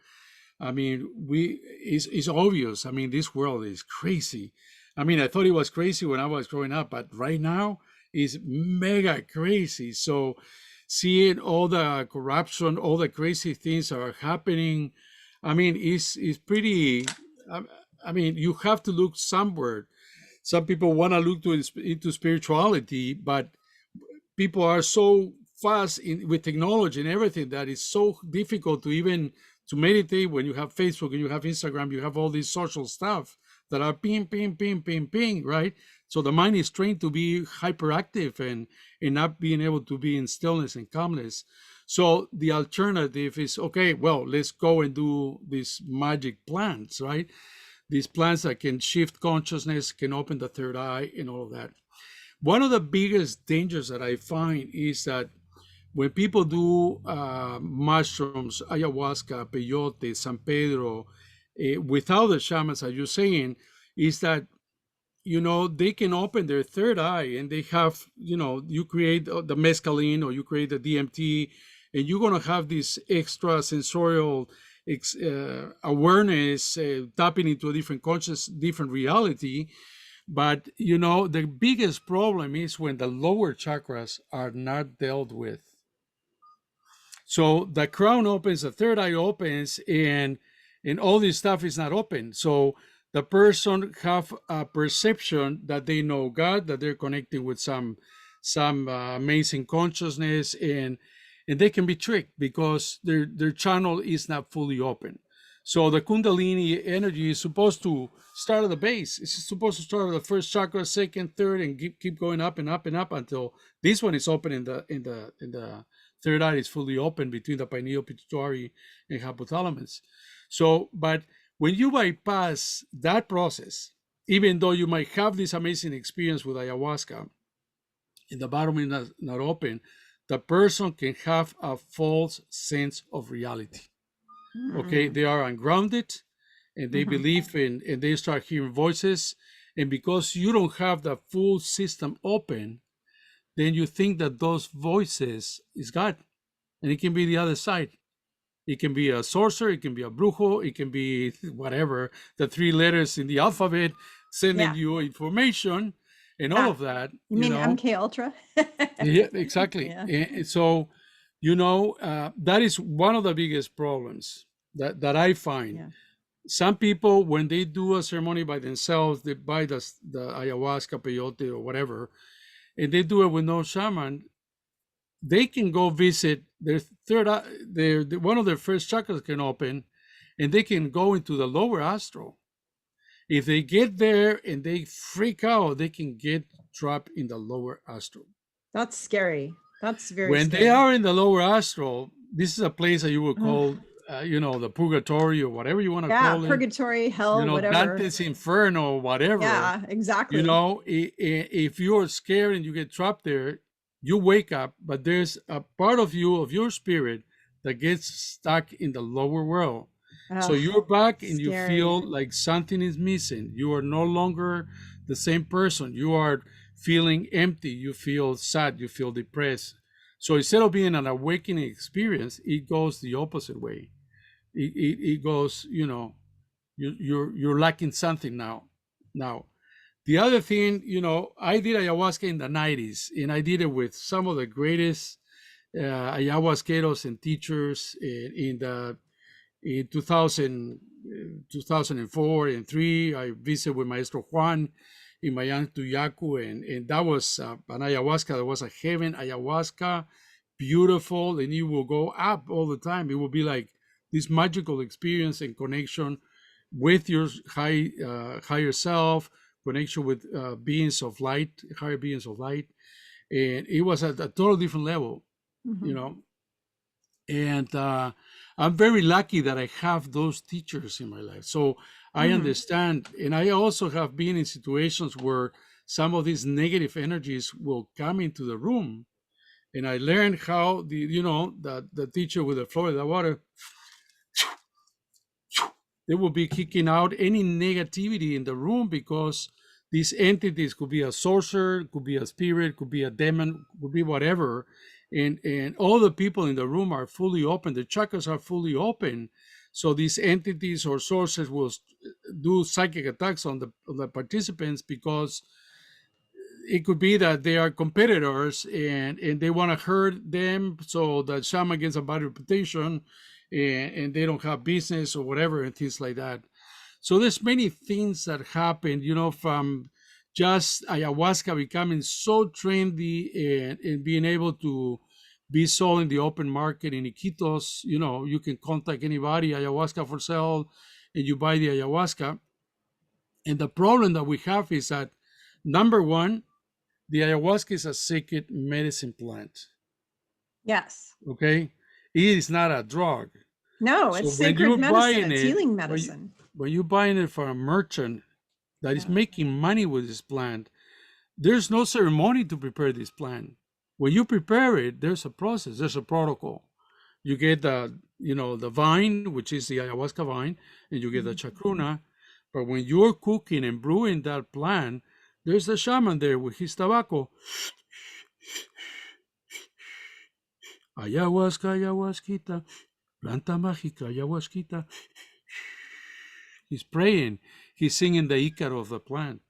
I mean, it's obvious. I mean, this world is crazy. I mean, I thought it was crazy when I was growing up, but right now it's mega crazy. So seeing all the corruption, all the crazy things that are happening, I mean, it's pretty, I mean, you have to look somewhere. Some people want to look into spirituality, but people are so fast with technology and everything that it's so difficult to even to meditate when you have Facebook and you have Instagram, you have all these social stuff that are ping, ping, ping, ping, ping, right? So the mind is trained to be hyperactive and not being able to be in stillness and calmness. So the alternative is, okay, well, let's go and do these magic plants, right? These plants that can shift consciousness, can open the third eye and all of that. One of the biggest dangers that I find is that when people do mushrooms, ayahuasca, peyote, San Pedro, without the shamans, as you're saying, is that, you know, they can open their third eye and they have, you know, you create the mescaline or you create the DMT, and you're going to have this extra sensorial awareness, tapping into a different conscious, different reality. But, you know, the biggest problem is when the lower chakras are not dealt with. So the crown opens, the third eye opens, and all this stuff is not open. So the person have a perception that they know God, that they're connecting with some amazing consciousness, and they can be tricked because their channel is not fully open. So the Kundalini energy is supposed to start at the base. It's supposed to start at the first chakra, second, third, and keep going up and up and up until this one is open in the third eye is fully open between the pineal, pituitary, and hypothalamus. So, but when you bypass that process, even though you might have this amazing experience with ayahuasca, and the bottom is not open, the person can have a false sense of reality. Okay, they are ungrounded and they believe in, and they start hearing voices. And because you don't have the full system open, then you think that those voices is God. And it can be the other side. It can be a sorcerer, it can be a brujo, it can be whatever, the 3 letters in the alphabet sending you information and all of that. You mean MK Ultra? Yeah, exactly. And so, you know, that is one of the biggest problems that I find. Some people, when they do a ceremony by themselves, they buy the ayahuasca, peyote, or whatever, and they do it with no shaman. They can go visit their one of their first chakras can open, and they can go into the lower astral. If they get there and they freak out, they can get trapped in the lower astral. That's scary. That's very When scary. they are in the lower astral, this is a place that you would Ugh. call, the purgatory or whatever you want to Yeah, call it. purgatory, hell, whatever. Dante's Inferno, whatever. Yeah, exactly. If you're scared and you get trapped there, you wake up, but there's a part of you, of your spirit, that gets stuck in the lower world. So Ugh, you're back and you scary. feel like something is missing. You are no longer the same person. You are feeling empty. You feel sad. You feel depressed. So instead of being an awakening experience, it goes the opposite way. It goes, you're lacking something now. Now, the other thing, I did ayahuasca in the 90s, and I did it with some of the greatest ayahuasqueros and teachers in 2004 and 3. I visited with Maestro Juan in Mayan Tuyacu, and that was an ayahuasca that was a heaven ayahuasca, beautiful, and you will go up all the time. It will be like this magical experience and connection with your higher self, connection with beings of light, higher beings of light, and it was at a total different level, Mhm. And I'm very lucky that I have those teachers in my life. So I understand, and I also have been in situations where some of these negative energies will come into the room, and I learned how the teacher with the Florida water, they will be kicking out any negativity in the room, because these entities could be a sorcerer, could be a spirit, could be a demon, could be whatever, and all the people in the room are fully open. The chakras are fully open, so these entities or sorcerers will do psychic attacks on the participants, because it could be that they are competitors, and they want to hurt them, so the shaman gets a bad reputation, and they don't have business or whatever, and things like that. So there's many things that happen, from just ayahuasca becoming so trendy, and being able to be sold in the open market in Iquitos. You can contact anybody, ayahuasca for sale, and you buy the ayahuasca. And the problem that we have is that, number one, the ayahuasca is a sacred medicine plant. Yes. Okay, it is not a drug. No, So it's when sacred you're medicine. buying It's it, healing when, medicine. when you're buying it from a merchant that is Yeah. making money with this plant, there's no ceremony to prepare this plant. When you prepare it, there's a process, there's a protocol. You get the vine, which is the ayahuasca vine, and you get the chacruna. But when you're cooking and brewing that plant, there's the shaman there with his tobacco. Ayahuasca, ayahuasquita, planta mágica, ayahuasquita. He's praying. He's singing the Icaro of the plant.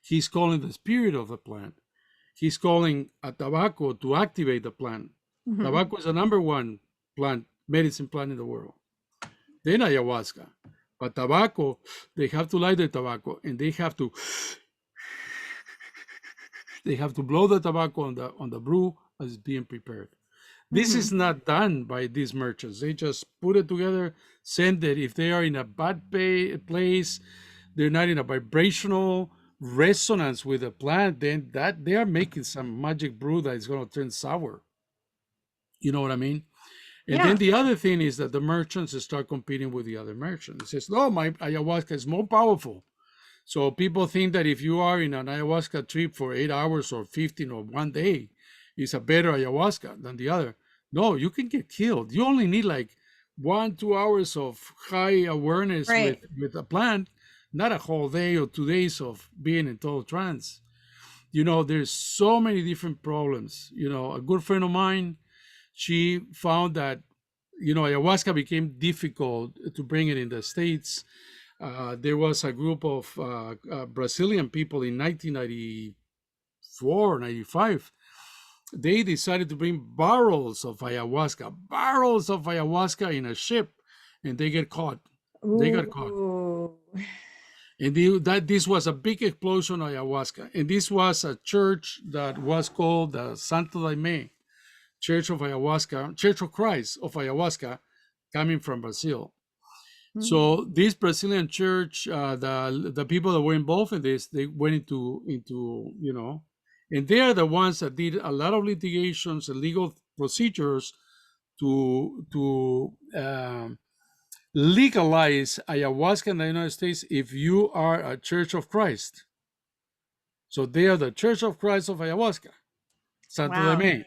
He's calling the spirit of the plant. He's calling a tobacco to activate the plant. Mhm. Tobacco is the number one plant, medicine plant in the world. Then ayahuasca. But tobacco, they have to light the tobacco, and they have to blow the tobacco on the brew as it's being prepared. This is not done by these merchants. They just put it together, send it. If they are in a bad place, they're not in a vibrational resonance with the plant, then that they are making some magic brew that is going to turn sour. You know what I mean? And then Yeah. the other thing is that the merchants start competing with the other merchants. It says, no, my ayahuasca is more powerful. So people think that if you are in an ayahuasca trip for 8 hours or 15 or 1 day, it's a better ayahuasca than the other. No, you can get killed. You only need like 1-2 hours of high awareness Right. with a plant, not a whole day or 2 days of being in total trance. There's so many different problems. A good friend of mine, she found that, ayahuasca became difficult to bring it in the States. There was a group of Brazilian people in 1994, 95. They decided to bring barrels of ayahuasca in a ship, and they get caught. They got caught. Ooh. And this was a big explosion of ayahuasca. And this was a church that was called the Santo Daime Church of Ayahuasca, Church of Christ of Ayahuasca, coming from Brazil. Mm. So this Brazilian church, the people that were involved in this, they went into and they are the ones that did a lot of litigations and legal procedures to legalize ayahuasca in the United States if you are a Church of Christ. So they are the Church of Christ of Ayahuasca, Santo Wow. Daime.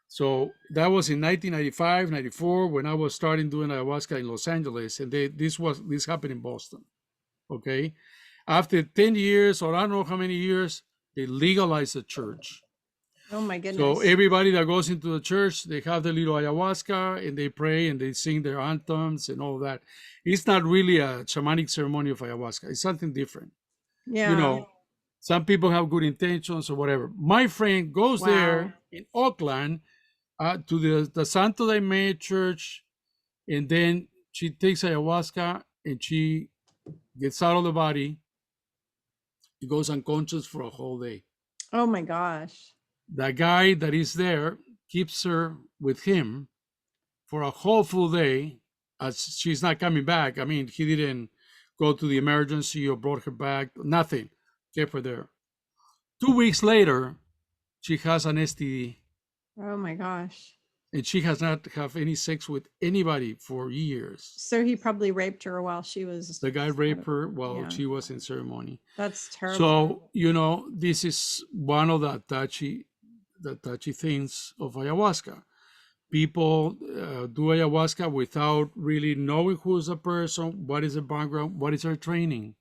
So that was in 1995, 94, when I was starting doing ayahuasca in Los Angeles, and this happened in Boston. Okay, after 10 years, or I don't know how many years, they legalized the church. Oh my So goodness. everybody that goes into the church, they have the little ayahuasca and they pray and they sing their anthems and all that. It's not really a shamanic ceremony of ayahuasca. It's something different. You Yeah. know, some people have good intentions or whatever. My friend goes Wow. there in Oakland to the Santo Daime church, and then she takes ayahuasca and she gets out of the body. She goes unconscious for a whole day. Oh my gosh. The guy that is there keeps her with him for a whole full day, as she's not coming back. I mean, he didn't go to the emergency or brought her back, nothing. Kept her there. 2 weeks later, she has an STD. Oh my gosh. And she has not have any sex with anybody for years. So he probably raped her while she was. The guy raped her while Yeah. she was in ceremony. That's terrible. So, this is one of the touchy things of ayahuasca. People do ayahuasca without really knowing who's the person, what is the background, what is their training,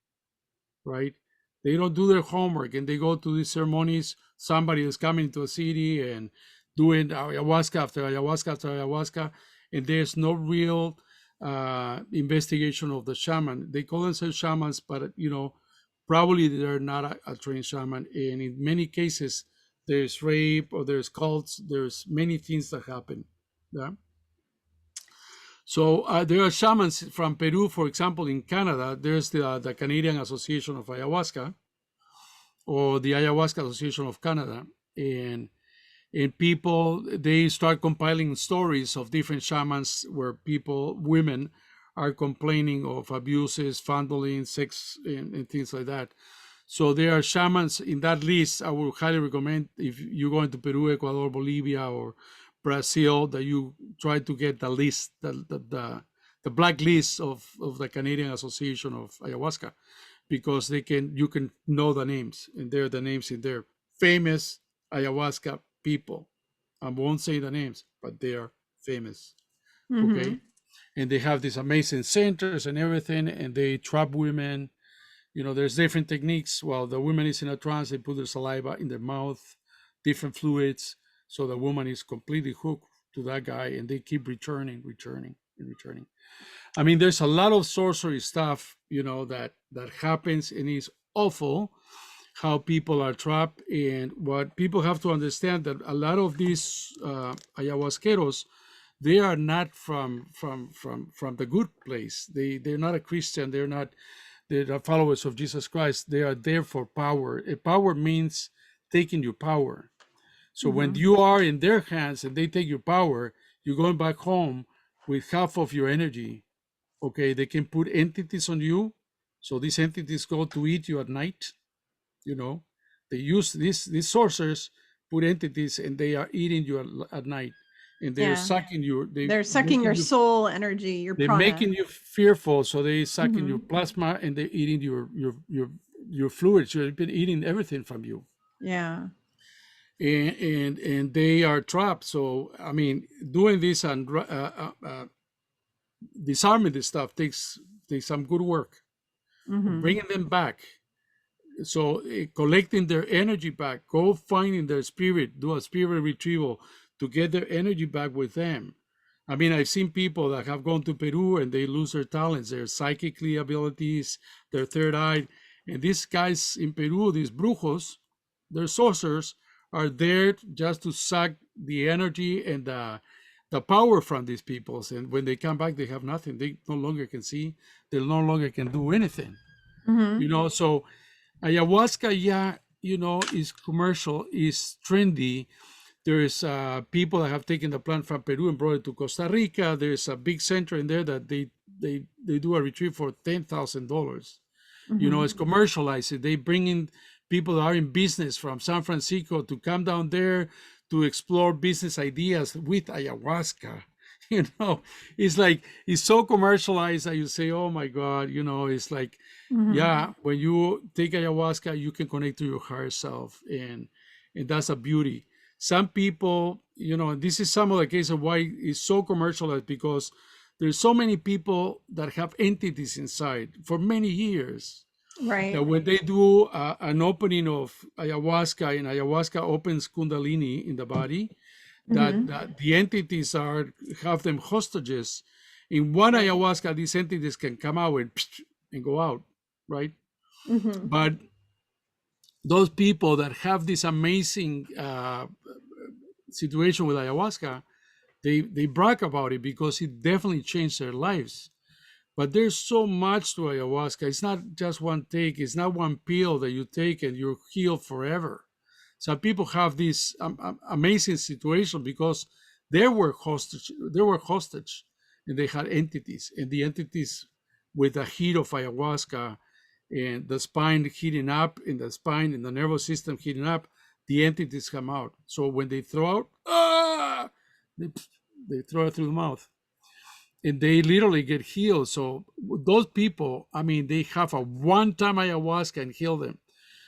right? They don't do their homework and they go to these ceremonies. Somebody is coming to a city and doing ayahuasca after ayahuasca after ayahuasca, and there's no real investigation of the shaman. They call themselves shamans, but probably they're not a trained shaman. And in many cases, there's rape or there's cults. There's many things that happen. Yeah. So there are shamans from Peru, for example, in Canada. There's the Canadian Association of Ayahuasca, or the Ayahuasca Association of Canada, and people, they start compiling stories of different shamans where women are complaining of abuses, fondling, sex, and things like that. So there are shamans in that list. I would highly recommend, if you go into Peru, Ecuador, Bolivia, or Brazil, that you try to get the list, the black list of the Canadian Association of Ayahuasca, because you can know the names, and there are the names in there. Famous ayahuasca people. I won't say the names, but they are famous. Mhm. Okay. And they have these amazing centers and everything, and they trap women. There's different techniques. While the woman is in a trance, they put their saliva in their mouth, different fluids. So the woman is completely hooked to that guy, and they keep returning. I mean, there's a lot of sorcery stuff, that happens, and it's awful how people are trapped. And what people have to understand, that a lot of these ayahuasqueros, they are not from the good place. They're not a Christian. They're followers of Jesus Christ. They are there for power. Power means taking your power. So when you are in their hands and they take your power, you're going back home with half of your energy. Okay, they can put entities on you. So these entities go to eat you at night. They use these sorcerers, put entities, and they are eating you at night, and they're sucking you. They're sucking your soul energy, your they're prana. making you fearful, so they sucking your plasma, and they're eating your fluids. You've been eating everything from you. Yeah. And they are trapped. So I mean, doing this and disarming this stuff takes some good work. Bringing them back. So collecting their energy back, go finding their spirit, do a spirit retrieval to get their energy back with them. I mean, I've seen people that have gone to Peru and they lose their talents, their psychically abilities, their third eye. And these guys in Peru, these brujos, their sorcerers, are there just to suck the energy and the power from these peoples, and when they come back, they have nothing. They no longer can see. They no longer can do anything. Mm-hmm. So ayahuasca, yeah, is commercial, is trendy. There's people that have taken the plant from Peru and brought it to Costa Rica. There's a big center in there that they do a retreat for $10,000. Mm-hmm. It's commercialized. They bring in people that are in business from San Francisco to come down there to explore business ideas with ayahuasca. It's like, it's so commercialized that you say, oh my God, it's like, Mm-hmm. yeah, when you take ayahuasca, you can connect to your higher self. And that's a beauty. Some people, and this is some of the cases of why it's so commercialized, because there's so many people that have entities inside for many years Right. that when they do an opening of ayahuasca, and ayahuasca opens kundalini in the body, Mm-hmm. that the entities have them hostages. In one Right. ayahuasca, these entities can come out and go out, right? Mm-hmm. But those people that have this amazing situation with ayahuasca, they brag about it because it definitely changed their lives. But there's so much to ayahuasca. It's not just one take. It's not one pill that you take and you're healed forever. Some people have this amazing situation because they were hostage. They were hostage, and they had entities, and the entities, with the heat of ayahuasca and the spine heating up, in the spine and the nervous system heating up, the entities come out. So when they throw out, they throw it through the mouth, and they literally get healed. So those people, I mean, they have a one-time ayahuasca and heal them.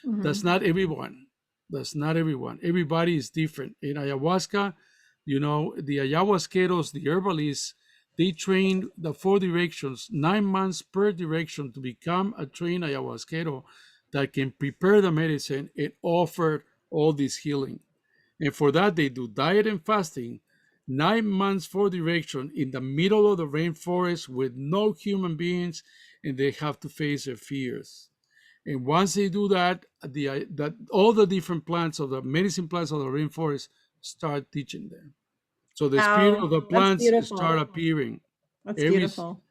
Mm-hmm. That's not everyone. That's not everyone. Everybody is different. In ayahuasca, the ayahuasqueros, the herbalists, they train the 4 directions, 9 months per direction, to become a trained ayahuasquero that can prepare the medicine and offer all this healing. And for that, they do diet and fasting, 9 months for direction in the middle of the rainforest with no human beings, and they have to face their fears. And once they do that, that all the different plants of the medicine plants of the rainforest start teaching them. So the spirit of Wow. the That's plants start beautiful. appearing. That's Every beautiful.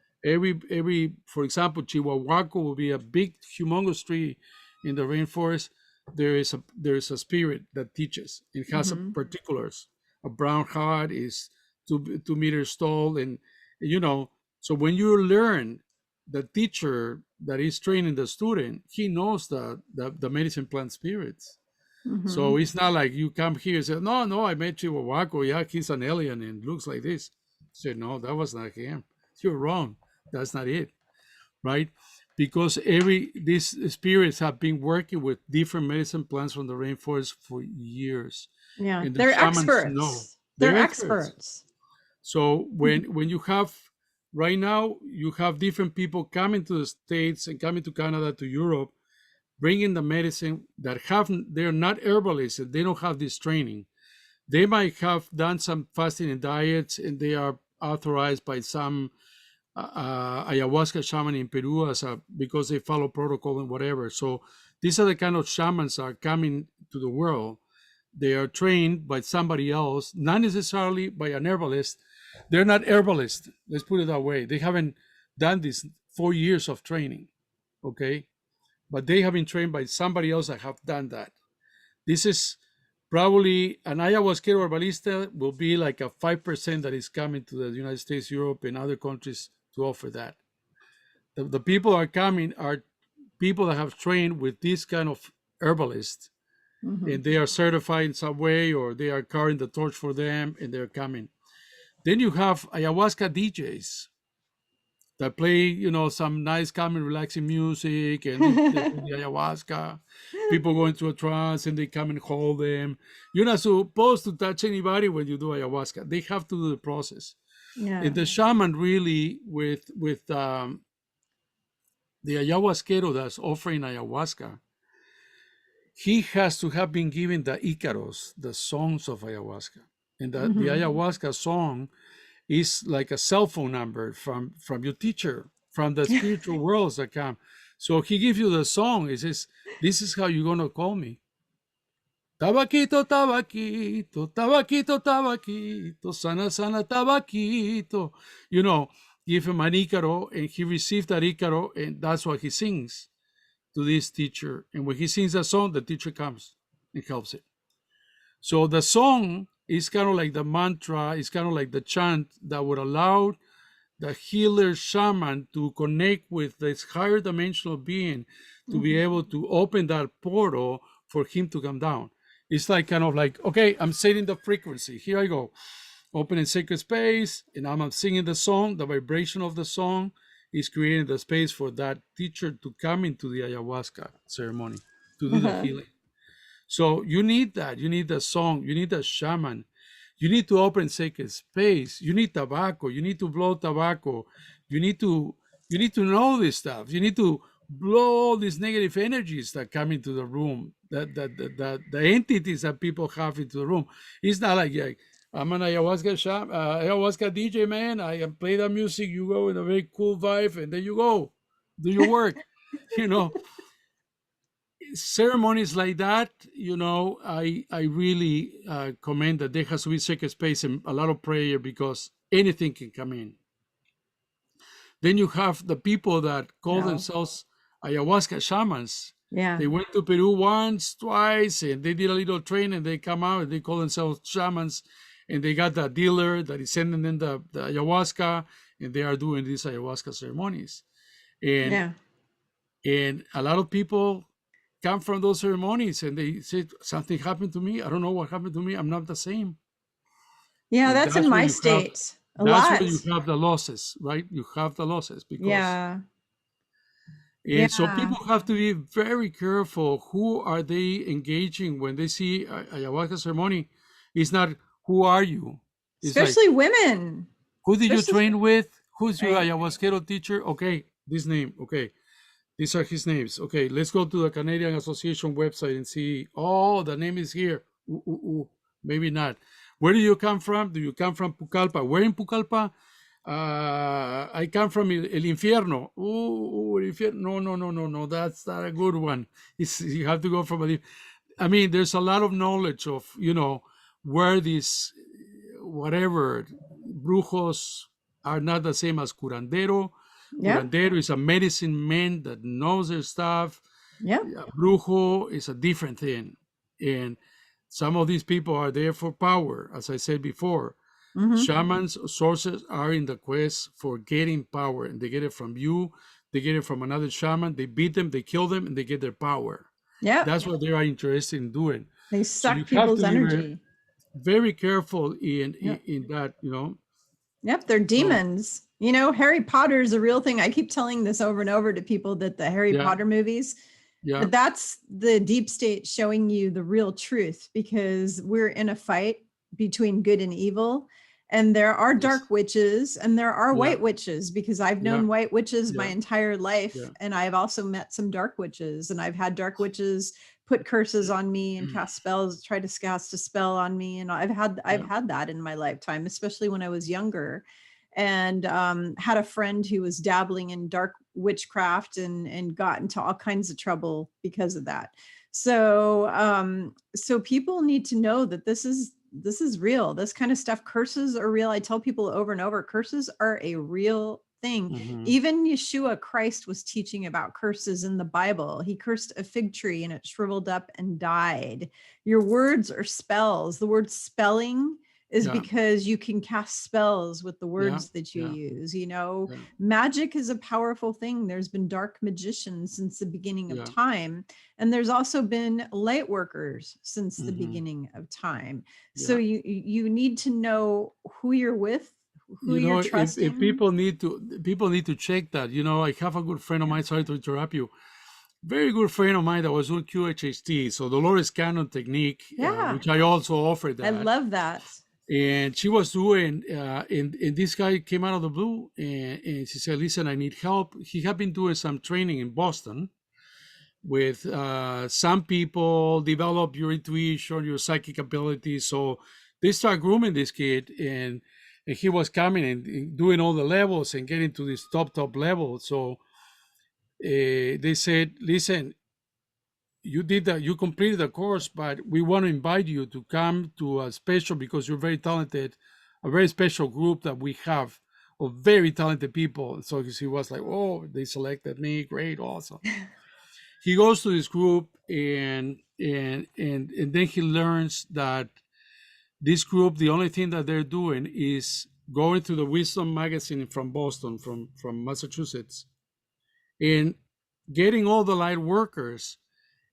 for example, Chihuahuaco will be a big, humongous tree in the rainforest. There is a spirit that teaches. It has Mm-hmm. particulars. A brown heart is 2 meters tall, and you know. So when you learn, the teacher that is training the student, he knows the medicine plant spirits. Mm-hmm. So it's not like you come here and say, no, no, I met Chihuahua. Yeah, he's an alien and looks like this. Say, no, that was not him. You're wrong. That's not it, right? Because these spirits have been working with different medicine plants from the rainforest for years, Yeah. and the They're shamans know. experts. They're They're experts. experts. So when you have, right now, you have different people coming to the States and coming to Canada, to Europe, bringing the medicine that they're not herbalists, they don't have this training. They might have done some fasting and diets, and they are authorized by some ayahuasca shaman in Peru because they follow protocol and whatever. So these are the kind of shamans that are coming to the world. They are trained by somebody else, not necessarily by an herbalist. They're not herbalists. Let's put it that way. They haven't done this 4 years of training, okay? But they have been trained by somebody else that have done that. This is probably an ayahuasca herbalista will be like a 5% that is coming to the United States, Europe, and other countries to offer that. The people are coming are people that have trained with this kind of herbalist, Mm-hmm. and they are certified in some way, or they are carrying the torch for them, and they're coming. Then you have ayahuasca DJs that play, some nice, calming, relaxing music, and they do the ayahuasca. People go into a trance, and they come and hold them. You're not supposed to touch anybody when you do ayahuasca. They have to do the process. Yeah. And the shaman really, with the ayahuasquero that's offering ayahuasca, he has to have been given the Icaros, the songs of ayahuasca. And the Mm-hmm. ayahuasca song is like a cell phone number from your teacher, from the spiritual worlds that come. So he gives you the song. He says, this is how you're going to call me. Tabaquito, tabaquito, tabaquito, tabaquito, sana, sana, tabaquito. You know, give him an Icaro, and he received that Icaro, and that's what he sings to this teacher. And when he sings a song, the teacher comes and helps it. So the song is kind of like the mantra, it's kind of like the chant that would allow the healer shaman to connect with this higher dimensional being to be able to open that portal for him to come down. It's like kind of like, okay, I'm setting the frequency. Here I go. Opening sacred space, and I'm singing the song. The vibration of the song is creating the space for that teacher to come into the ayahuasca ceremony to do the healing. So you need that. You need the song. You need the shaman. You need to open sacred space. You need tobacco. You need to blow tobacco. You need to know this stuff. You need to blow all these negative energies that come into the room, that the entities that people have into the room. It's not like, yeah, I'm an ayahuasca DJ, man. I play the music. You go with a very cool vibe, and then you go do your work. You know, ceremonies like that, I really commend that there has to be sacred space and a lot of prayer, because anything can come in. Then you have the people that call themselves ayahuasca shamans. Yeah. They went to Peru once, twice, and they did a little training, and they come out and they call themselves shamans, and they got the dealer that is sending them the ayahuasca, and they are doing these ayahuasca ceremonies. And a lot of people come from those ceremonies and they say, something happened to me. I don't know what happened to me. I'm not the same. Yeah, And that's in my state. That's where you have the losses, right? You have the losses because and so people have to be very careful. Who are they engaging when they see a ayahuasca ceremony? It's not who are you. It's especially like, women. who did you train with? Who's your ayahuasquero teacher? Okay, this name. Okay, these are his names. Okay, let's go to the Canadian Association website and see. Oh, the name is here. Maybe not. Where do you come from? Do you come from Pucallpa? Where in Pucallpa? I come from El Infierno. El Infierno. No. That's not a good one. You have to go from I mean, there's a lot of knowledge of, where these, whatever, brujos are not the same as curandero. Curandero is a medicine man that knows their stuff. Brujo is a different thing. And some of these people are there for power, as I said before. Shamans, sources are in the quest for getting power, and they get it from you, they get it from another shaman, they beat them, they kill them, and they get their power. That's what they are interested in doing. They suck people's energy. Very careful in that, Yep, they're demons. Harry Potter is a real thing. I keep telling this over and over to people, that the Harry Potter movies, but that's the deep state showing you the real truth, because we're in a fight between good and evil. And there are dark witches and there are white witches, because I've known white witches my entire life. And I've also met some dark witches, and I've had dark witches put curses on me and cast spells, try to cast a spell on me. And I've had that in my lifetime, especially when I was younger, and had a friend who was dabbling in dark witchcraft and got into all kinds of trouble because of that. So so people need to know that this is real. This kind of stuff, curses are real. I tell people over and over, curses are a real thing. Even Yeshua Christ was teaching about curses in the Bible. He cursed a fig tree and it shriveled up and died. Your words are spells. The word spelling is because you can cast spells with the words that you use. Magic is a powerful thing. There's been dark magicians since the beginning of time. And there's also been light workers since the beginning of time. So you need to know who you're with, who you're trusting. If people need to check that. I have a good friend of mine, sorry to interrupt you. Very good friend of mine that was doing QHHT, so Dolores Cannon technique, which I also offered that. I love that. And she was doing, and this guy came out of the blue, and she said, listen, I need help. He had been doing some training in Boston with some people, develop your intuition, your psychic abilities. So they start grooming this kid, and he was coming and doing all the levels and getting to this top level. So they said, listen, you did that, you completed the course, but we want to invite you to come to a special, because you're very talented, a very special group that we have of very talented people. So he was like, oh, they selected me, great, awesome. He goes to this group, and then he learns that this group, the only thing that they're doing is going to the Wisdom magazine from Boston, from Massachusetts, and getting all the light workers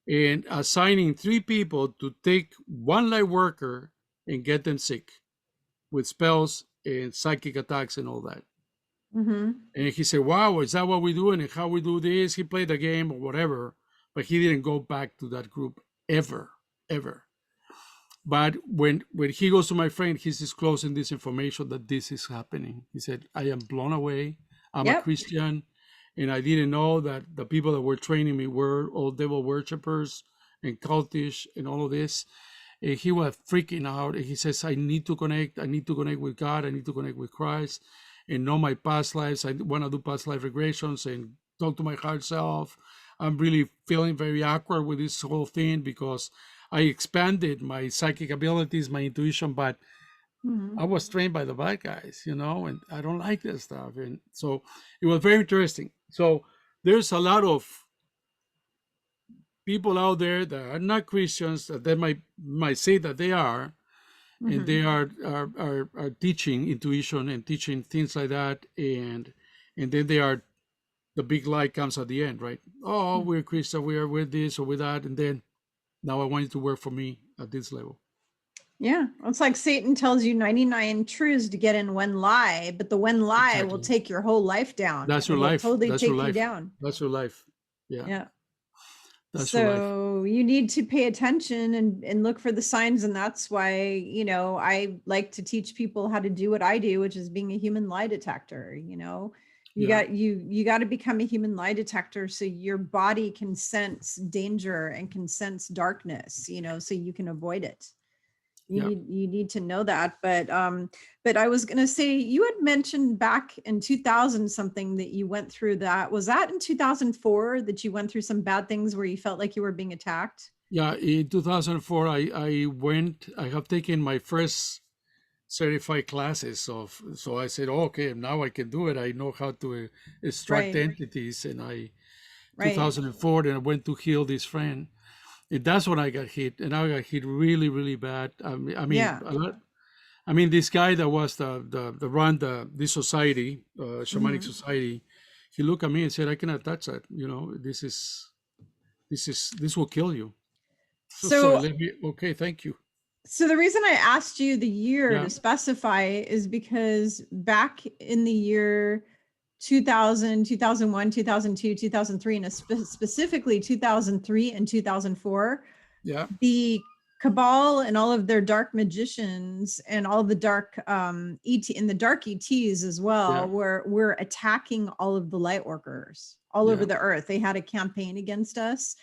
and assigning 3 people to take one light worker and get them sick with spells and psychic attacks and all that. Mm-hmm. And he said, wow, is that what we do and how we do this? He played the game or whatever, but he didn't go back to that group ever. But when he goes to my friend, he's disclosing this information that this is happening. He said, I am blown away. I'm a Christian, and I didn't know that the people that were training me were all devil worshippers and cultish and all of this. And he was freaking out. And he says, I need to connect with God. I need to connect with Christ and know my past lives. I want to do past life regressions and talk to my higher self. I'm really feeling very awkward with this whole thing because I expanded my psychic abilities, my intuition, but I was trained by the bad guys, and I don't like that stuff. And so it was very interesting. So there's a lot of people out there that are not Christians that they might say that they are, and they are teaching intuition and teaching things like that, and then they are, the big light comes at the end, right? Oh, we're Christian, we are with this or with that, and then now I want you to work for me at this level. Yeah. It's like Satan tells you 99 truths to get in one lie, but the one lie will take your whole life down. That's your life. Totally That's take your you life. down. That's your life. Yeah. Yeah. That's your life. So you need to pay attention and look for the signs. And that's why, I like to teach people how to do what I do, which is being a human lie detector. You got to become a human lie detector so your body can sense danger and can sense darkness, so you can avoid it. You need to know that. But I was going to say, you had mentioned back in 2000 something that you went through that. Was that in 2004 that you went through some bad things where you felt like you were being attacked? Yeah, in 2004, I have taken my first certified classes so I said, okay, now I can do it. I know how to extract entities, and 2004, and I went to heal this friend. And that's when I got hit, and I got hit really, really bad. A lot. This guy that was this society, shamanic society, he looked at me and said, "I cannot touch that. This will kill you." So okay, thank you. So the reason I asked you the year to specify is because back in the year 2000, 2001, 2002, 2003, and specifically 2003 and 2004, the cabal and all of their dark magicians and all of the dark ET and the dark ETs as well were attacking all of the light workers all over the earth. They had a campaign against us.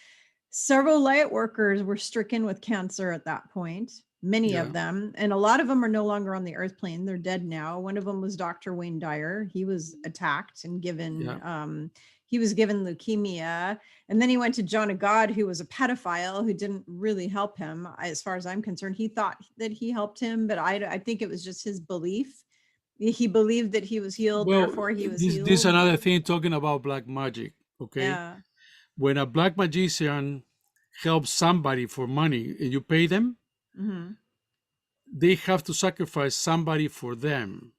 Several light workers were stricken with cancer at that point. Many of them, and a lot of them are no longer on the earth plane. They're dead now. One of them was Dr. Wayne Dyer. He was attacked and given he was given leukemia. And then he went to John of God, who was a pedophile who didn't really help him. As far as I'm concerned, he thought that he helped him, but I think it was just his belief. He believed that he was healed, therefore he was healed. This is another thing talking about black magic, okay? Yeah. When a black magician helps somebody for money and you pay them, they have to sacrifice somebody for them.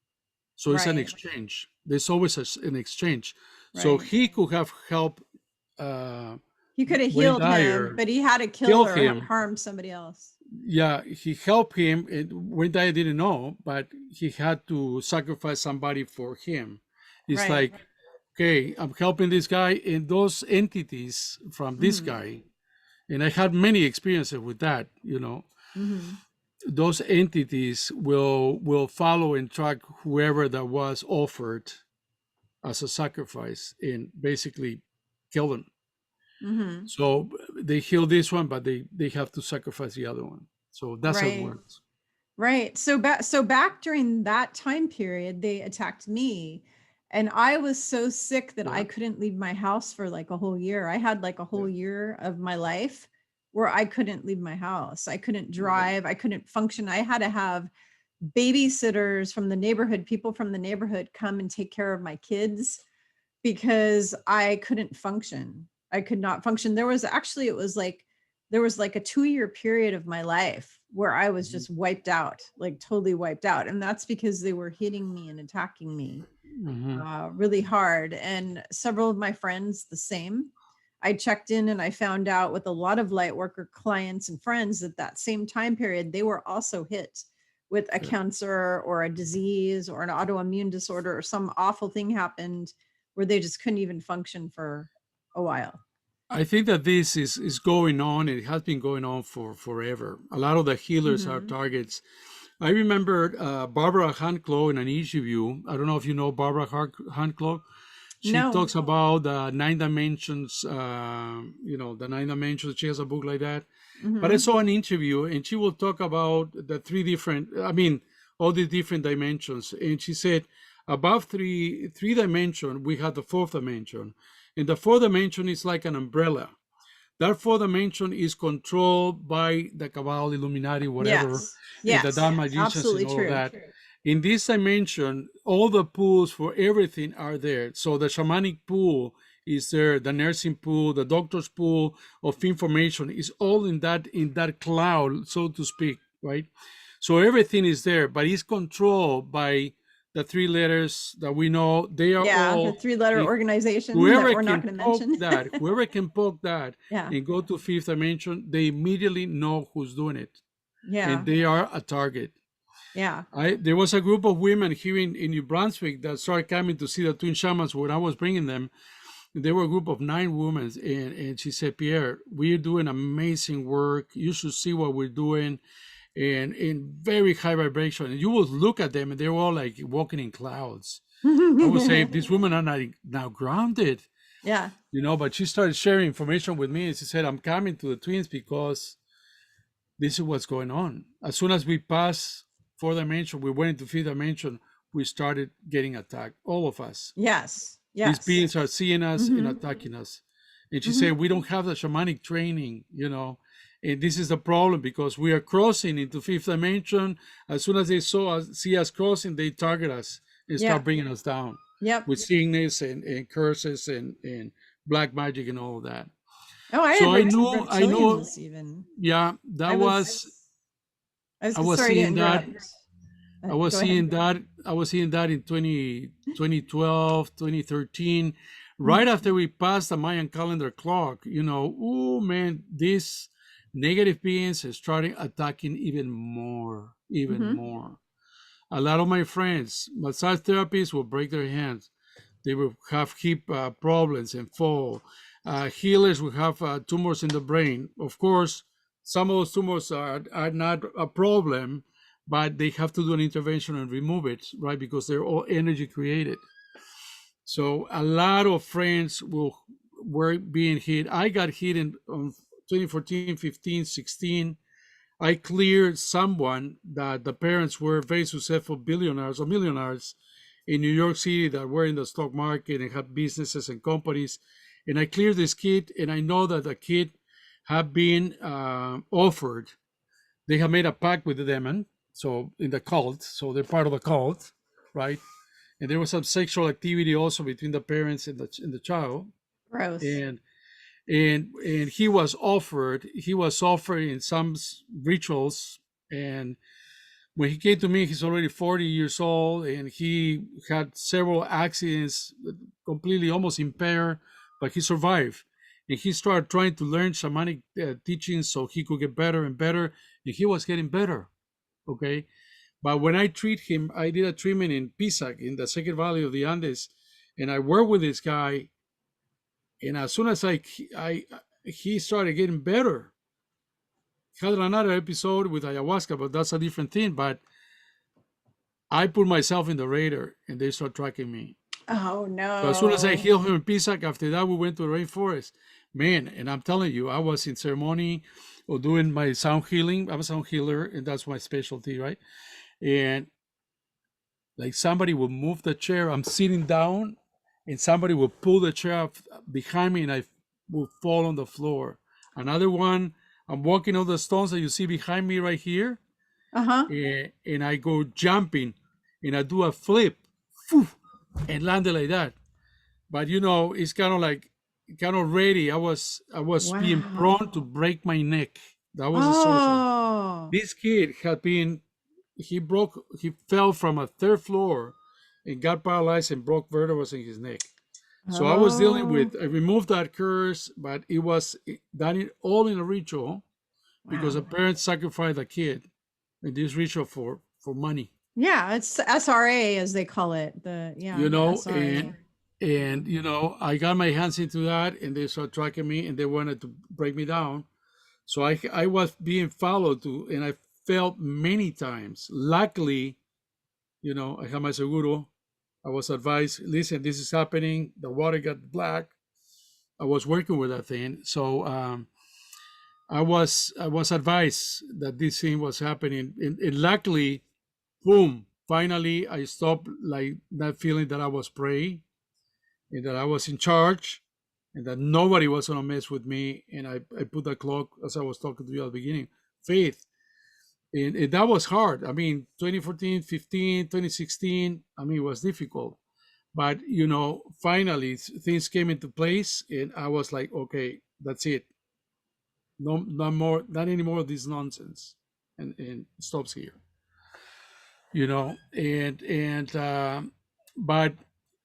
So it's an exchange. There's always an exchange. So he could have helped. He could have healed him, but he had to kill or harm somebody else. Yeah, he helped him. Wayne Dyer didn't know, but he had to sacrifice somebody for him. It's like, okay, I'm helping this guy, and those entities from this guy, and I had many experiences with that, those entities will follow and track whoever that was offered as a sacrifice and basically kill them. So they heal this one, but they have to sacrifice the other one. So that's how it works. Right. So back during that time period, they attacked me. And I was so sick that I couldn't leave my house for like a whole year. I had like a whole year of my life where I couldn't leave my house. I couldn't drive. I couldn't function. I had to have babysitters from the neighborhood, people from the neighborhood come and take care of my kids because I couldn't function. I could not function. There was actually, there was like a 2-year period of my life where I was just wiped out, like totally wiped out. And that's because they were hitting me and attacking me really hard. And several of my friends, the same. I checked in and I found out with a lot of light worker clients and friends that same time period, they were also hit with a cancer or a disease or an autoimmune disorder, or some awful thing happened where they just couldn't even function for a while. I think that this is going on. It has been going on for forever. A lot of the healers are targets. I remember Barbara Handclough in an interview. I don't know if you know Barbara Handclough. She talks about the 9 dimensions, the 9 dimensions. She has a book like that. But I saw an interview and she will talk about the 3 different, all the different dimensions. And she said, above three dimension, we have the 4th dimension. And the 4th dimension is like an umbrella. That 4th dimension is controlled by the Cabal, Illuminati, whatever, and the dark magicians and all that. In this dimension, all the pools for everything are there. So the shamanic pool is there, the nursing pool, the doctor's pool of information is all in that cloud, so to speak, right? So everything is there, but it's controlled by the 3 letters that we know. They are all the 3-letter organization that we're not going to mention. Whoever can poke that and go to 5th dimension, they immediately know who's doing it. And they are a target. There was a group of women here in New Brunswick that started coming to see the twin shamans when I was bringing them. They were a group of 9 women, and she said, Pierre, we're doing amazing work. You should see what we're doing. And in very high vibration. And you will look at them and they're all like walking in clouds. I would say these women are not now grounded. But she started sharing information with me and she said, I'm coming to the twins because this is what's going on. As soon as we pass 4th dimension, we went into 5th dimension, we started getting attacked, all of us. These beings are seeing us and attacking us. And she said, we don't have the shamanic training, And this is the problem because we are crossing into 5th dimension. As soon as they see us crossing, they target us and start bringing us down with sickness and curses and black magic and all of that. I know. Even. Yeah, I was seeing that. I was seeing that in 2012, 2013, right after we passed the Mayan calendar clock. Oh man, this negative beings are starting attacking even more. A lot of my friends, massage therapists will break their hands. They will have hip problems and fall. Healers will have tumors in the brain. Of course, some of those tumors are not a problem, but they have to do an intervention and remove it, right? Because they're all energy created. So a lot of friends were being hit. I got hit in 2014, 15, 16. I cleared someone that the parents were very successful billionaires or millionaires in New York City that were in the stock market and had businesses and companies. And I cleared this kid, and I know that the kid had been offered. They have made a pact with the demon, so in the cult, so they're part of the cult, right? And there was some sexual activity also between the parents and the child. Gross. And he was offered in some rituals, and when he came to me, he's already 40 years old, and he had several accidents, completely almost impaired, but he survived. And he started trying to learn shamanic teachings so he could get better and better, and he was getting better, okay? But when I treat him, I did a treatment in Pisac, in the Sacred Valley of the Andes, and I worked with this guy, and as soon as he started getting better. He had another episode with ayahuasca, but that's a different thing. But I put myself in the radar, and they start tracking me. Oh no! So as soon as I healed him in Pisac, after that we went to the rainforest, man. And I'm telling you, I was in ceremony or doing my sound healing. I'm a sound healer, and that's my specialty, right? And like somebody will move the chair. I'm sitting down, and somebody will pull the chair up behind me, and I will fall on the floor. Another one, I'm walking on the stones that you see behind me right here, Uh-huh. and I go jumping, and I do a flip, phew, and landed like that. But it's kind of ready. I was being prone to Wow. break my neck. That was the sorcerer. Oh. This kid he fell from a third floor and got paralyzed and broke vertebrae in his neck. So I was dealing Oh. with, I removed that curse, but it was done all in a ritual because the Wow. parents sacrificed a kid in this ritual for money, Yeah, it's SRA as they call it. The SRA. I got my hands into that, and they started tracking me, and they wanted to break me down. So I was being followed to, and I felt many times. Luckily, I had my seguro. I was advised, listen, this is happening. The water got black. I was working with that thing, so I was advised that this thing was happening, and luckily, boom! Finally, I stopped like that feeling that I was prey and that I was in charge, and that nobody was gonna mess with me. And I put that clock, as I was talking to you at the beginning, faith, and that was hard. I mean, 2014, 15, 2016. I mean, it was difficult, but finally things came into place, and I was like, okay, that's it. No, not anymore of this nonsense, and stops here. And but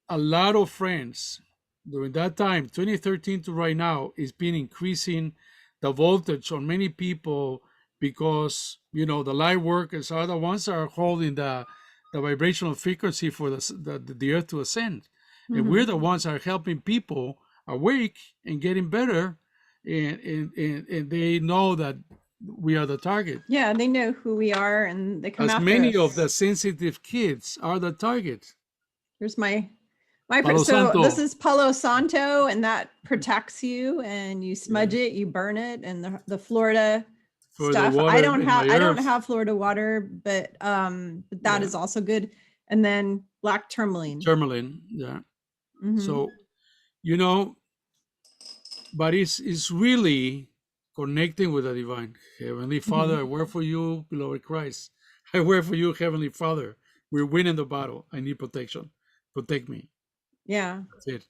a lot of friends during that time, 2013 to right now, is been increasing the voltage on many people, because the light workers are the ones that are holding the vibrational frequency for the earth to ascend, and we're Mhm. the ones that are helping people awake and getting better, and they know that we are the target. Yeah, they know who we are and they come As after many of us. the sensitive kids are the target. Here's my Palo so this Santo is Palo Santo, and that protects you, and you smudge yeah, it, you burn it, and the Florida for the stuff. water in my I don't earth. have Florida water, but that Yeah, is also good. And then black tourmaline. tourmaline. Yeah. Mm-hmm. So you know, but it's really connecting with the divine. Heavenly Mm-hmm. Father, I work for you, beloved Christ. I work for you, Heavenly Father. We're winning the battle. I need protection. Protect me. Yeah. That's it.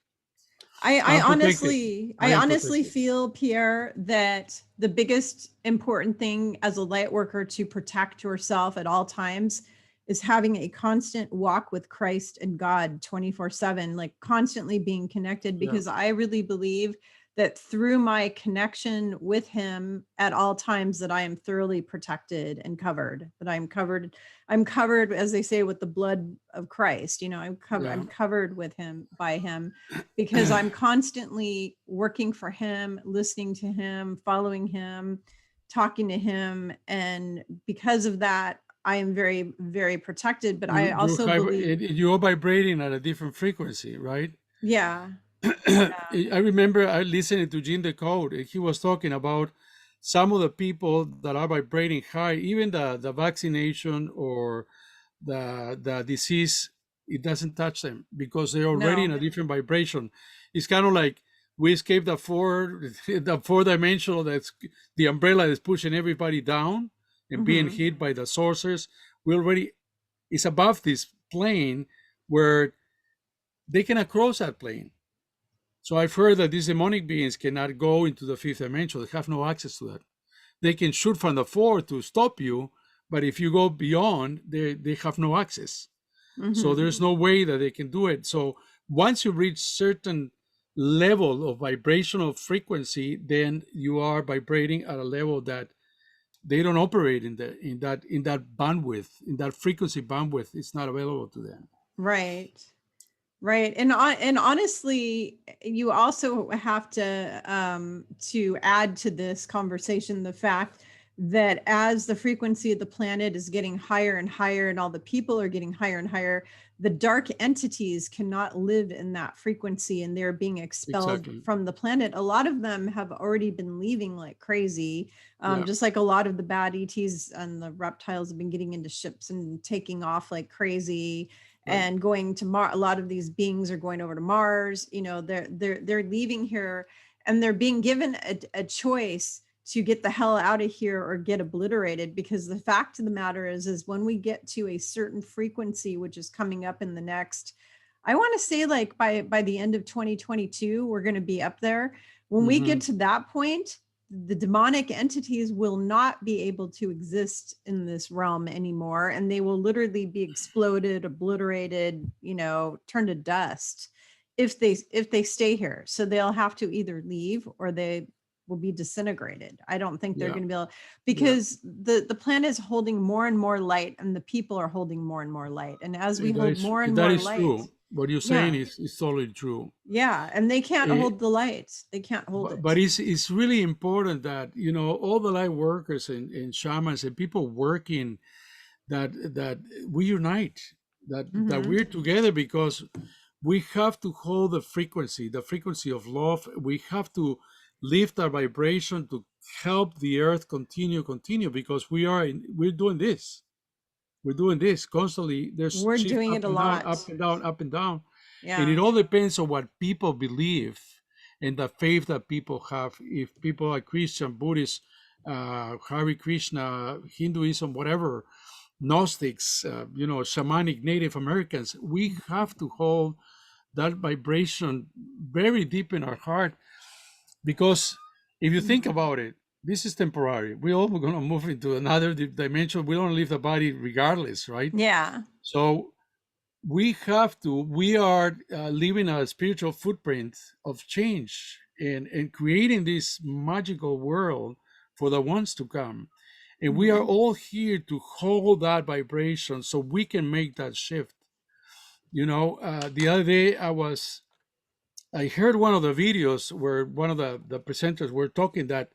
I I'm protected. honestly, I I am honestly protected. feel, Pierre, that the biggest important thing as a light worker to protect yourself at all times is having a constant walk with Christ and God 24/7, like constantly being connected, Yeah. because I really believe that through my connection with him at all times, that I am thoroughly protected and covered, that I'm covered, as they say, with the blood of Christ. Yeah. I'm covered with him, by him, because I'm constantly working for him, listening to him, following him, talking to him. And because of that, I am very, very protected. But I You're also believe, you're vibrating at a different frequency, right? yeah, yeah. I remember I listening to Jim Decode, and he was talking about some of the people that are vibrating high, even the vaccination or the disease, it doesn't touch them because they're already in No. a different vibration. It's kind of like we escaped the four dimensional, that's the umbrella that's pushing everybody down and being Hmm. hit by the sources. We already It's above this plane where they cannot cross that plane. So I've heard that these demonic beings cannot go into the fifth dimension. They have no access to that. They can shoot from the fourth to stop you, but if you go beyond, they have no access. So Hmm. there's no way that they can do it. So once you reach certain level of vibrational frequency, then you are vibrating at a level that they don't operate in that bandwidth, in that frequency bandwidth. It's not available to them. Right. Right. And honestly, you also have to add to this conversation the fact that as the frequency of the planet is getting higher and higher, and all the people are getting higher and higher, the dark entities cannot live in that frequency, and they're being expelled Exactly. from the planet. A lot of them have already been leaving like crazy, Yeah. just like a lot of the bad ETs and the reptiles have been getting into ships and taking off like crazy Right. and going to Mars. A lot of these beings are going over to Mars. They're leaving here, and they're being given a choice to get the hell out of here or get obliterated, because the fact of the matter is when we get to a certain frequency, which is coming up in the next, I want to say like by the end of 2022, we're going to be up there. When we get to that point, the demonic entities will not be able to exist in this realm anymore, and they will literally be exploded, obliterated, you know, turned to dust if they stay here. So they'll have to either leave or they will be disintegrated. I don't think they're going to be able, because the planet is holding more and more light, and the people are holding more and more light. And as we hold more and more light, true. What you're saying is totally true. Yeah, and they can't hold the light. They can't hold it. But it's really important that, you know, all the light workers and shamans and people working, that we unite, that we're together, because we have to hold the frequency of love. We have to lift our vibration to help the earth continue, because we're doing this. We're doing this constantly. We're doing it a lot. Up and down, up and down. Yeah. And it all depends on what people believe and the faith that people have. If people are Christian, Buddhist, Hare Krishna, Hinduism, whatever, Gnostics, you know, Shamanic, Native Americans, we have to hold that vibration very deep in our heart. Because if you think about it, this is temporary. We're all going to move into another dimension. We don't leave the body regardless, right? Yeah. So we are leaving a spiritual footprint of change and creating this magical world for the ones to come. And we are all here to hold that vibration so we can make that shift. You know, the other day I heard one of the videos where one of the presenters were talking that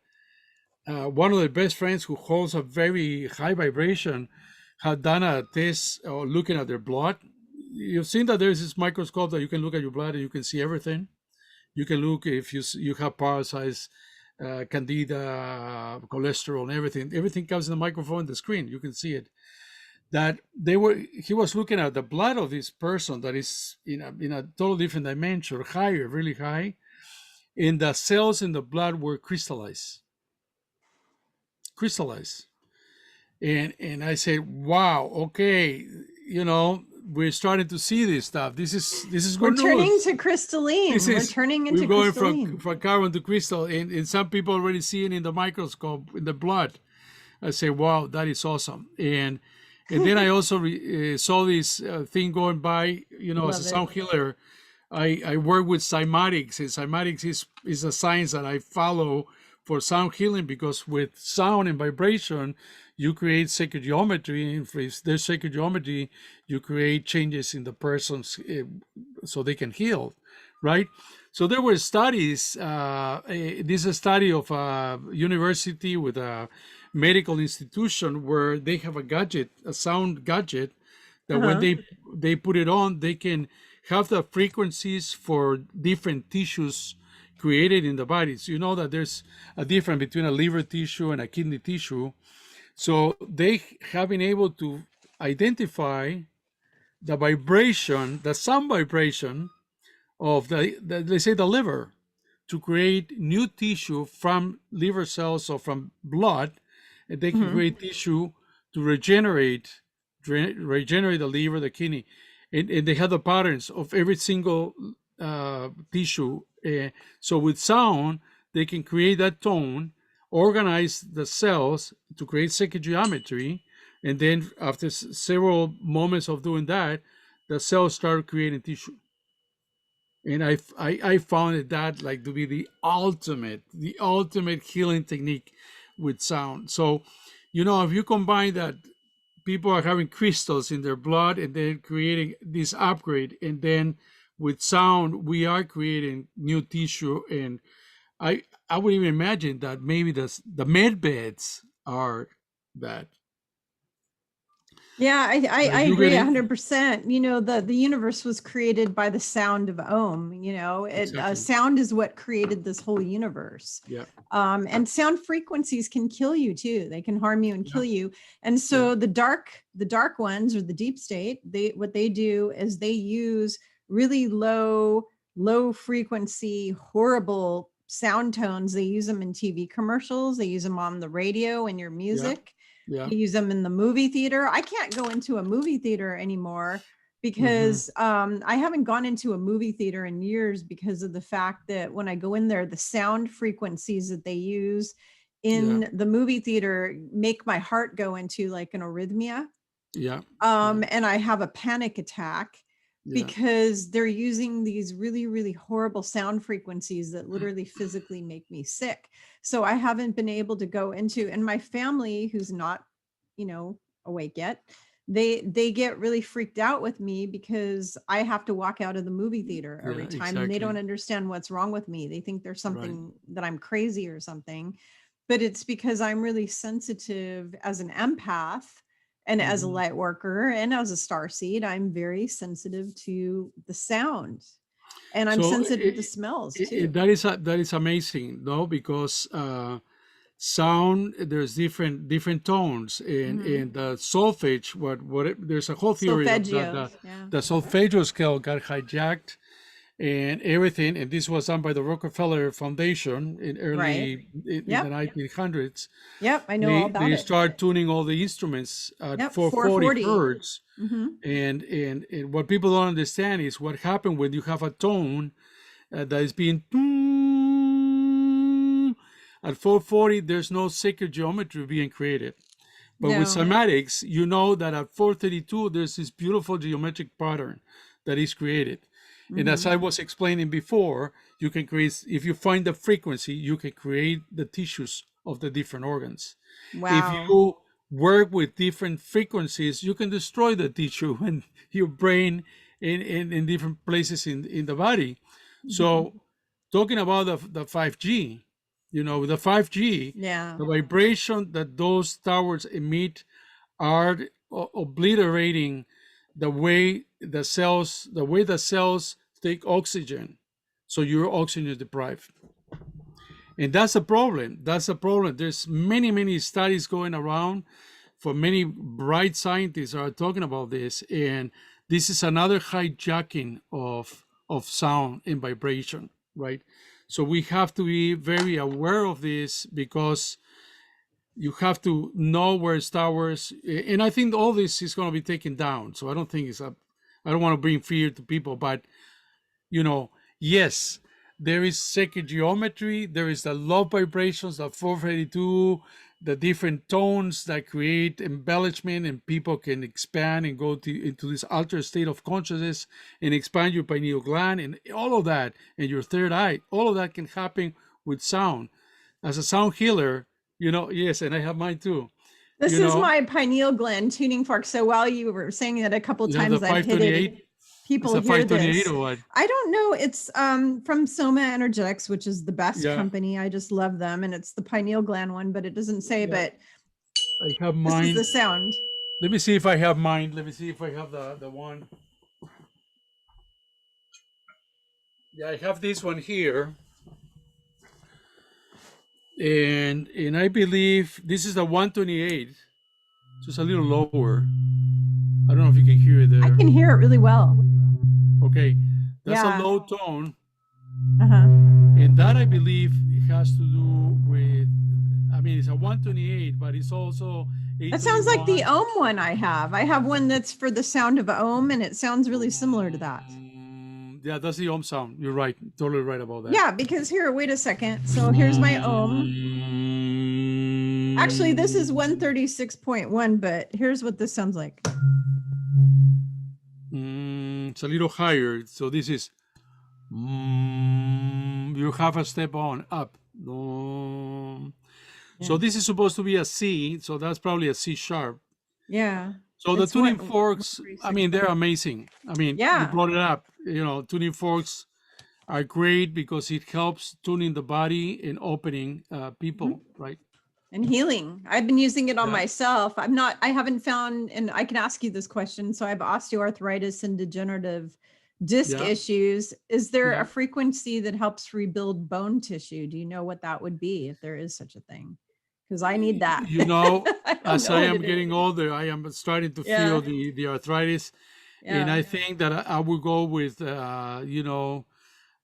one of their best friends who holds a very high vibration had done a test looking at their blood. You've seen that there's this microscope that you can look at your blood and you can see everything. You can look if you have parasites, candida, cholesterol, and everything. Everything comes in the microphone, the screen. You can see it. That he was looking at the blood of this person that is in a total different dimension, higher, really high, and the cells in the blood were crystallized. And I said, wow, okay, you know, we're starting to see this stuff. This is good news. We're turning to crystalline. We're turning into crystalline. We're going from carbon to crystal, and some people already see it in the microscope in the blood. I say, wow, that is awesome. And then I also saw this thing going by, you know, as a sound healer. I work with cymatics, and cymatics is a science that I follow for sound healing, because with sound and vibration, you create sacred geometry. And if there's sacred geometry, you create changes in the persons so they can heal, right? So there were studies. This is a study of a university with a medical institution where they have a gadget, a sound gadget, that when they put it on, they can have the frequencies for different tissues created in the body. So you know that there's a difference between a liver tissue and a kidney tissue. So they have been able to identify the vibration, the sound vibration of let's say the liver, to create new tissue from liver cells or from blood, and they can create tissue to regenerate the liver, the kidney, and they have the patterns of every single tissue. So with sound, they can create that tone, organize the cells to create sacred geometry, and then after several moments of doing that, the cells start creating tissue. And I found that like to be the ultimate healing technique with sound. So, you know, if you combine that, people are having crystals in their blood and they're creating this upgrade, and then with sound, we are creating new tissue. And I would even imagine that maybe the med beds are that. Yeah, I agree 100%. You know, the universe was created by the sound of Om. You know, sound is what created this whole universe. Yeah. And sound frequencies can kill you too. They can harm you and kill you. And so the dark ones, or the deep state, what they do is they use really low frequency, horrible sound tones. They use them in TV commercials. They use them on the radio in your music. Yeah. They use them in the movie theater. I can't go into a movie theater anymore because I haven't gone into a movie theater in years because of the fact that when I go in there, the sound frequencies that they use in the movie theater make my heart go into like an arrhythmia. And I have a panic attack because they're using these really, really horrible sound frequencies that literally physically make me sick. So I haven't been able to go into, and my family, who's not, you know, awake yet, they get really freaked out with me because I have to walk out of the movie theater every time, and they don't understand what's wrong with me. They think there's something that I'm crazy or something, but it's because I'm really sensitive as an empath. And as a light worker and as a starseed, I'm very sensitive to the sound, and I'm sensitive to smells too. That is amazing, no? Because sound, there's different tones, and the solfege. There's a whole theory that the solfeggio scale got hijacked and everything, and this was done by the Rockefeller Foundation in early in the 1900s. I know all about it. They start tuning all the instruments at 440 hertz, and what people don't understand is what happened when you have a tone that is being at 440. There's no sacred geometry being created, but with cymatics, you know that at 432 there's this beautiful geometric pattern that is created. And as I was explaining before, you can create, if you find the frequency, you can create the tissues of the different organs. If you work with different frequencies, you can destroy the tissue and your brain in different places in the body. So talking about the 5G, you know, the 5G, the vibration that those towers emit are obliterating the way the cells take oxygen, so you're oxygen deprived, and that's a problem. There's many studies going around, for many bright scientists are talking about this, and this is another hijacking of sound and vibration, right? So we have to be very aware of this, because you have to know where it's towers, and I think all this is going to be taken down. So I don't think I don't want to bring fear to people, but you know, yes, there is sacred geometry, there is the low vibrations of 482, the different tones that create embellishment, and people can expand and go into this altered state of consciousness and expand your pineal gland and all of that, and your third eye. All of that can happen with sound. As a sound healer, you know, yes, and I have mine too. This is my pineal gland tuning fork. So while you were saying that a couple times, I've hit it. People hear this. Or what? I don't know. It's from Soma Energetics, which is the best company. I just love them, and it's the pineal gland one, but it doesn't say. But I have mine. This is the sound. Let me see if I have mine. Let me see if I have the one. Yeah, I have this one here. And I believe this is the 128, so it's a little lower. I don't know if you can hear it there. I can hear it really well. Okay, that's a low tone. And that, I believe, it has to do with, I mean, it's a 128, but it's also that sounds like the Om one I have. I have one that's for the sound of Om, and it sounds really similar to that. Yeah, that's the Om sound. You're right. Totally right about that. Yeah, because here, wait a second. So here's my Om. Actually, this is 136.1, but here's what this sounds like. It's a little higher. So this is, you have a step on, up. So this is supposed to be a C. So that's probably a C sharp. Yeah. So the tuning forks, I mean, they're amazing. I mean, you brought it up. You know, tuning forks are great because it helps tuning the body and opening people, right? And healing. I've been using it on myself. I haven't found, and I can ask you this question. So I have osteoarthritis and degenerative disc issues. Is there a frequency that helps rebuild bone tissue? Do you know what that would be, if there is such a thing? Because I need that. You know, as I am getting older, I am starting to feel the arthritis. And I think that I would go with, you know,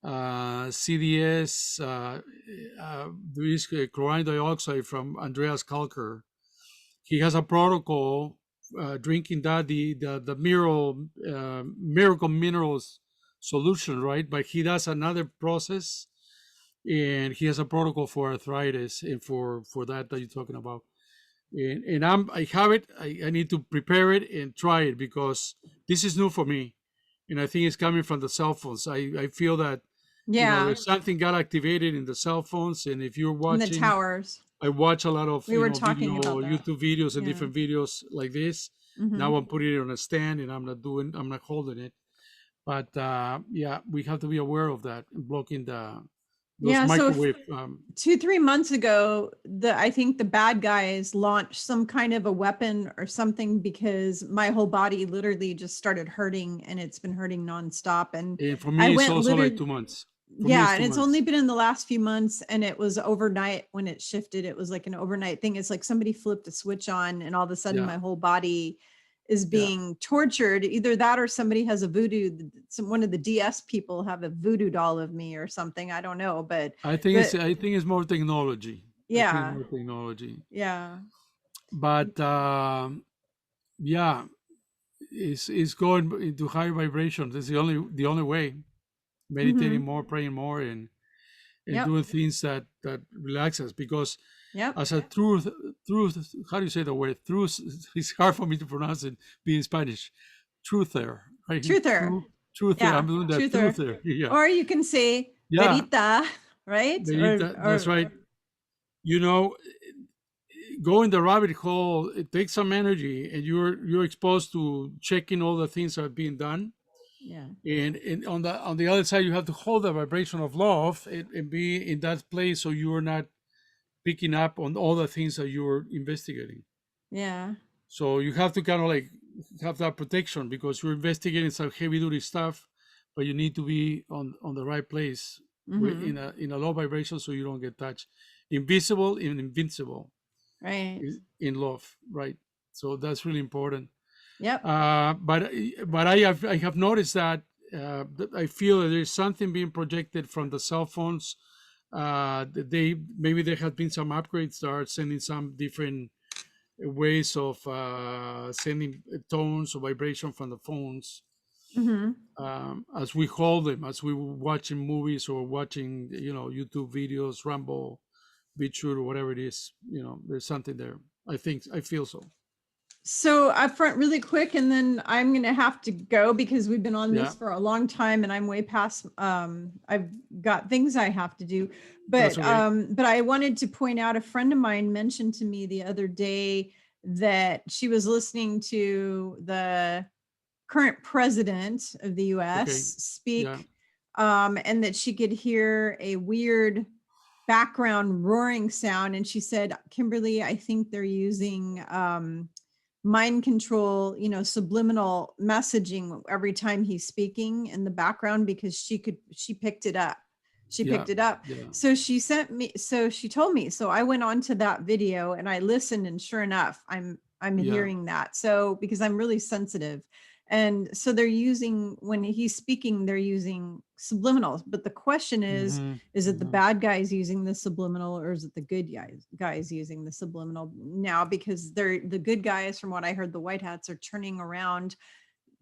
CDS, there is chlorine dioxide from Andreas Kalker. He has a protocol drinking that the miracle minerals solution, right? But he does another process, and he has a protocol for arthritis and for that you're talking about. And I have it. I need to prepare it and try it because this is new for me, and I think it's coming from the cell phones. I feel that Yeah. there's something got activated in the cell phones, and if you're In the watching, towers. I watch a lot of We were talking about that. YouTube videos and Yeah. different videos like this. Mhm. Now I'm putting it on a stand and I'm not holding it. But yeah, we have to be aware of that and blocking those Yeah, so microwave. 2-3 months ago, I think the bad guys launched some kind of a weapon or something because my whole body literally just started hurting, and it's been hurting nonstop. And for me, it's also like 2 months. Yeah, and it's only been in the last few months, and it was overnight when it shifted. It was like an overnight thing. It's like somebody flipped a switch on, and all of a sudden my whole body is being tortured. Either that or somebody has a voodoo, one of the DS people have a voodoo doll of me or something. I don't know, but I think it's more technology. Yeah. More technology. Yeah. But yeah, it's going into higher vibrations. It's the only way. Meditating more, praying more, and doing things that relax us. Because as a truth, how do you say the word? Truth. It's hard for me to pronounce it. Being Spanish, truther, right? Truther. Truther. Yeah. I'm doing that. Truther. Yeah. Or you can say verita, right? Verita, that's right. Going the rabbit hole, it takes some energy, and you're exposed to checking all the things that are being done. Yeah. And on the other side, you have to hold the vibration of love and be in that place, so you are not picking up on all the things that you're investigating. Yeah. So you have to kind of like have that protection because you're investigating some heavy duty stuff, but you need to be on the right place in a low vibration so you don't get touched. Invisible and invincible. Right. In love, right? So that's really important. Yep. But I have noticed that I feel that there's something being projected from the cell phones. Maybe there have been some upgrades that are sending some different ways of sending tones or vibration from the phones. As we hold them, as we watching movies or watching YouTube videos, Rambo, BitChute, or whatever it is, there's something there. I feel so. So up front really quick, and then I'm going to have to go because we've been on this for a long time and I'm way past, I've got things I have to do, but, but I wanted to point out, a friend of mine mentioned to me the other day that she was listening to the current president of the US speak, and that she could hear a weird background roaring sound. And she said, Kimberly, I think they're using, mind control, subliminal messaging every time he's speaking in the background, because she picked it up. Picked it up. So she told me, so I went on to that video and I listened, and sure enough, I'm hearing that. So, because I'm really sensitive. And so they're using, when he's speaking, they're using subliminals. But the question is it the bad guys using the subliminal, or is it the good guys using the subliminal now? Because the good guys, from what I heard, the white hats are turning around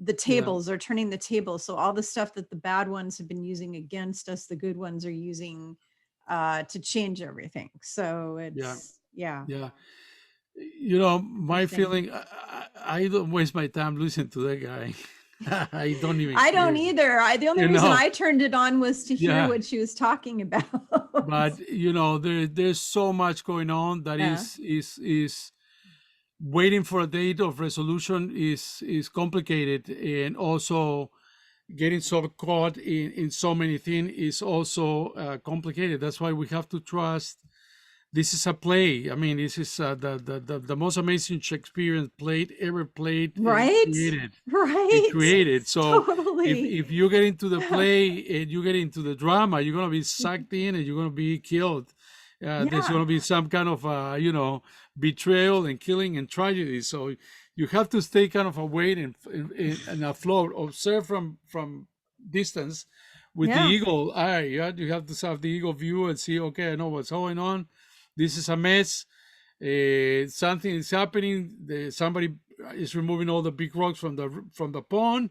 the tables, they're turning the tables. So all the stuff that the bad ones have been using against us, the good ones are using to change everything. So it's, yeah. My feeling, I don't waste my time listening to that guy. I don't either. The only reason I turned it on was to hear what she was talking about. But there's so much going on that is waiting for a date of resolution is complicated, and also getting so caught in so many things is also complicated. That's why we have to trust. This is a play. I mean, this is the most amazing Shakespearean play ever played. Created. So totally. if you get into the play and you get into the drama, you're going to be sucked in and you're going to be killed. There's going to be some kind of, betrayal and killing and tragedy. So you have to stay kind of awake and afloat, observe from distance with the Yeah. eagle eye. Yeah, you have to have the eagle view and see. Okay, I know what's going on. This is a mess. Something is happening. Somebody is removing all the big rocks from the pond,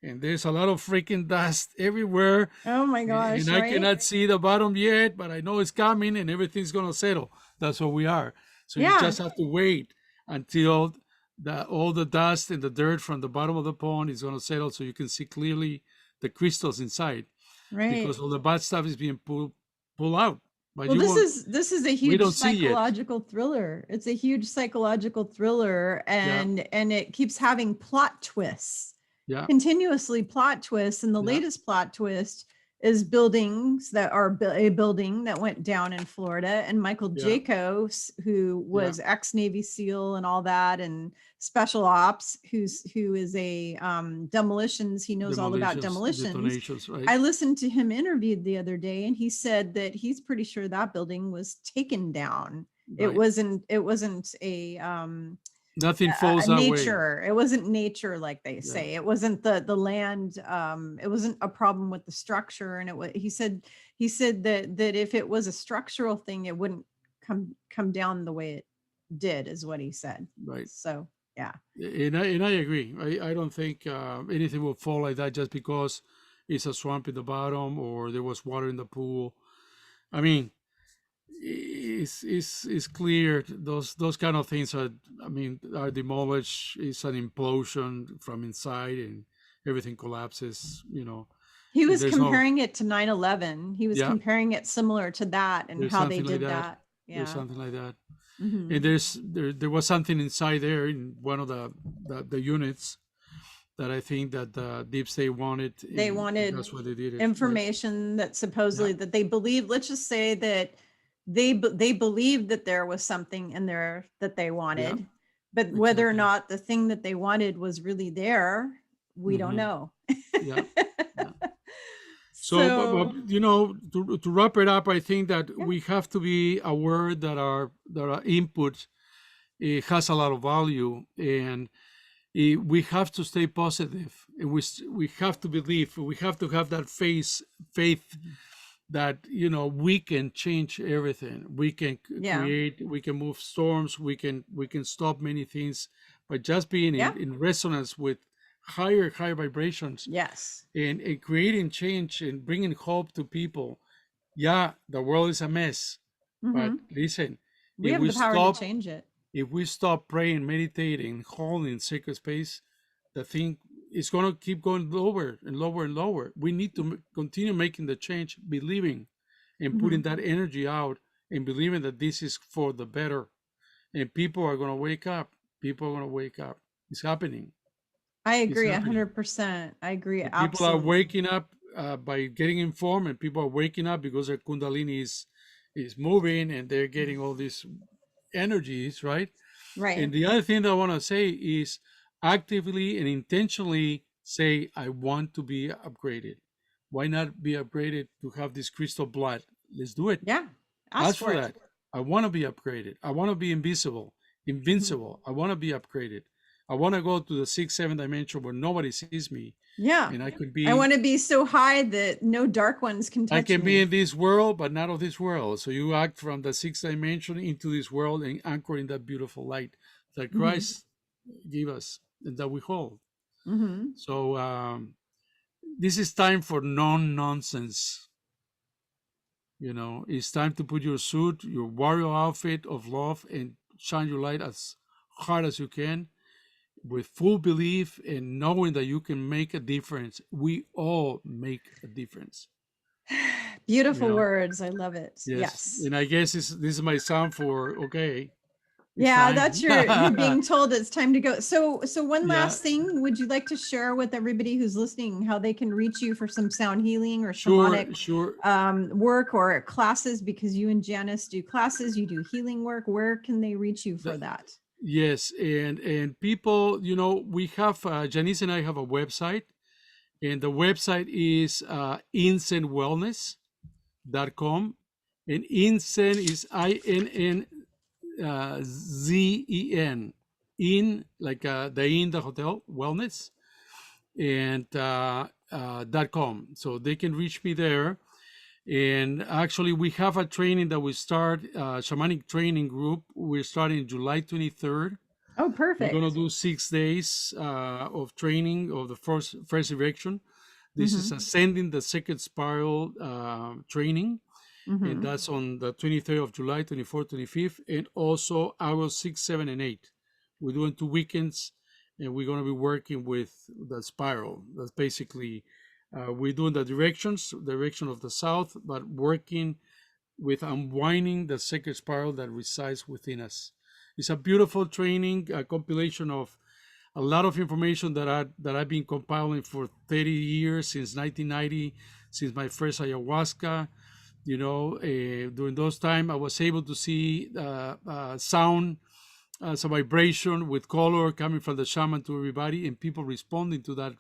and there's a lot of freaking dust everywhere. Oh my And gosh, I right? cannot see the bottom yet, but I know it's coming, and everything's gonna settle. That's what we are. So you Yeah, just have to wait until all the dust and the dirt from the bottom of the pond is gonna settle, so you can see clearly the crystals inside, right. because all the bad stuff is being pulled out. But Well, you won't. this is a We huge don't see yet. psychological thriller. It's a huge psychological thriller, Yeah, and it keeps having plot twists, yeah, continuously plot twists. And the yeah, latest plot twist is buildings that are a building that went down in Florida, and Michael yeah, Jacobs, who yeah. was ex-Navy SEAL and all that, and special ops, who is a demolitions, he knows all about Demolitions, demolitions. detonations, right? I listened to him interviewed the other day, and he said that he's pretty sure that building was taken down. It Right. wasn't Nothing falls that way. nature. It wasn't nature, like they Yeah, say. It wasn't the land. It wasn't a problem with the structure. And it was, he said that if it was a structural thing, it wouldn't come down the way it did, is what he said. right. So yeah. And I agree. I don't think anything will fall like that just because it's a swamp in the bottom or there was water in the pool. I mean, it's clear those kind of things are, I mean, are demolished. It's an implosion from inside and everything collapses. He And was there's no, comparing it to 9/11. He was yeah, comparing it similar to that and there's how they something like did that. that. There's Yeah. something like that. Hmm. And there was something inside there in one of the units that I think that the deep state wanted, They and wanted that's why they did it, right? information that Yeah, supposedly that they believe, let's just say that they believed that there was something in there that they yeah, wanted, but whether or exactly. not the thing that they wanted was really there, we don't Hmm. know. Yeah, yeah. So, but So to wrap it up, I think that yeah. we have to be aware that our input has a lot of value, and we have to stay positive, and we have to believe, we have to have that faith that we can change everything. We can Yeah. create, we can move storms, we can stop many things by just being Yeah. in resonance with higher vibrations, Yes. and creating change and bringing hope to people. Yeah, the world is a mess, but Hmm. listen, We if have we the power to stop change it. if we stop praying, meditating, holding sacred space, the thing is going to keep going lower and lower and lower. We need to continue making the change, believing and Hmm. putting that energy out, and believing that this is for the better. And people are going to wake up. People are going to wake up. It's happening. I It's agree happening. 100%. I agree. And people are Absolutely. waking up by getting informed, and people are waking up because their kundalini is moving, and they're getting all these energies, right? Right. And the other thing that I want to say is actively and intentionally say, I want to be upgraded. Why not be upgraded to have this crystal blood? Let's do it. Yeah. Ask Ask for for it. that. I want to be upgraded. I want to be Mhm. invincible. I want to be upgraded. I want to go to the 6th, 7th dimension where nobody sees me, Yeah. and I could I be want to be so high that no dark ones can I touch can be me. in this world, but not of this world. So you act from the 6th dimension into this world and anchor in that beautiful light that Hmm. Christ gave us and that we hold. Hmm. So this is time for non-nonsense. It's time to put your suit, your warrior outfit of love, and shine your light as hard as you can, with full belief and knowing that you can make a difference. We all make a difference. You Beautiful know, words. I love it. yes. Yes. And I guess this is my sound for okay. It's Yeah, time. that's you're being told it's time to go. So one Yeah, last thing, would you like to share with everybody who's listening how they can reach you for some sound healing or sure, shamanic sure. work or classes, because you and Janice do classes, you do healing work. Where can they reach you for That, that? yes, and people, we have Janice and I have a website, and the website is insennwellness.com, and Insen is INN ZEN, in like the hotel wellness, and .com, so they can reach me there. And actually, we have a training that we start, shamanic training group. We're starting July 23rd. Oh, We're going to perfect. do 6 days of training of the first erection. This is ascending the second spiral training, and that's on the 23rd of July, 24th, 25th, and also August 6, 7, and 8. We're doing 2 weekends, and we're going to be working with the spiral. That's basically, we're doing the direction of the south, but working with unwinding the sacred spiral that resides within us. It's a beautiful training, a compilation of a lot of information that I've been compiling for 30 years, since 1990, since my first ayahuasca. During those time, I was able to see sound as a vibration with color coming from the shaman to everybody, and people responding to that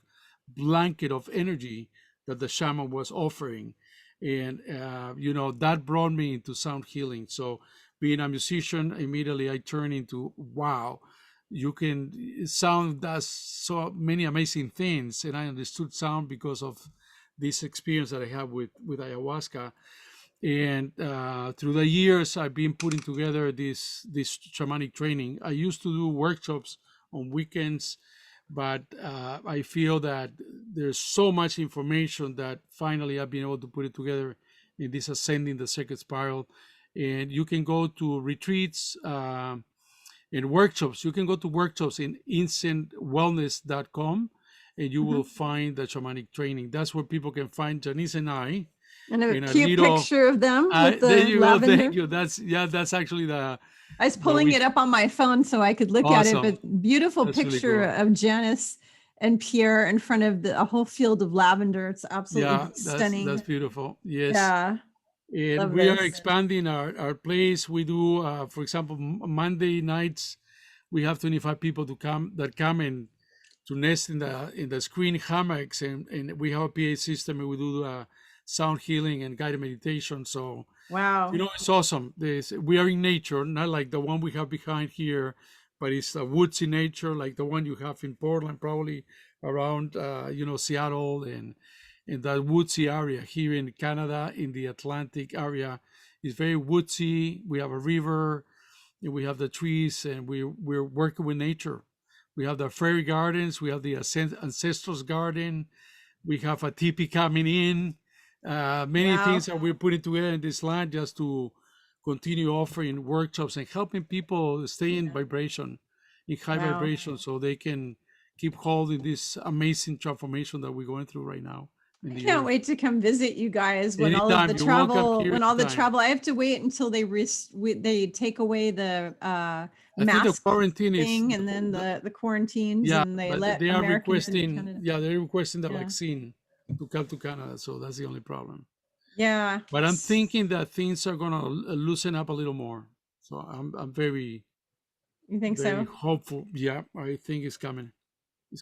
blanket of energy that the shaman was offering. And that brought me into sound healing. So being a musician, immediately I turned into, wow, sound does so many amazing things. And I understood sound because of this experience that I have with ayahuasca. And through the years, I've been putting together this shamanic training. I used to do workshops on weekends, but I feel that there's so much information that finally I've been able to put it together in this Ascending the Sacred Spiral. And you can go to retreats and workshops. You can go to workshops in incentwellness.com, and you will find the shamanic training. That's where people can find Janice and I. And a in cute picture of them with there the you go. lavender. Thank you. That's actually the. I was pulling it up on my phone so I could look at it, Awesome. but beautiful That's really picture cool. of Janice and Pierre in front of a whole field of lavender. It's absolutely stunning. That's beautiful. Yes. Yeah. And Love we are this. expanding our place. We do, for example, Monday nights, we have 25 people that come and to nest in the screen hammocks, and we have a PA system, and we do sound healing and guided meditation. So Wow. it's awesome. We are in nature, not like the one we have behind here, but it's a woodsy nature like the one you have in Portland, probably around Seattle, and in that woodsy area. Here in Canada, in the Atlantic area, is very woodsy. We have a river, and we have the trees, and we're working with nature. We have the fairy gardens, we have the ancestors garden, we have a teepee coming in. Many things that we're putting together in this land just to continue offering workshops and helping people stay in vibration, in high vibration, so they can keep holding this amazing transformation that we're going through right now. I can't wait to come visit you guys when all of the travel. I have to wait until they take away the mask quarantine thing, and then the quarantines, and they let Americans into Canada. Yeah, they're requesting the vaccine to come to Canada, so that's the only problem. Yeah, but I'm thinking that things are gonna loosen up a little more. So I'm very. You think very so? hopeful. Yeah, I think it's coming.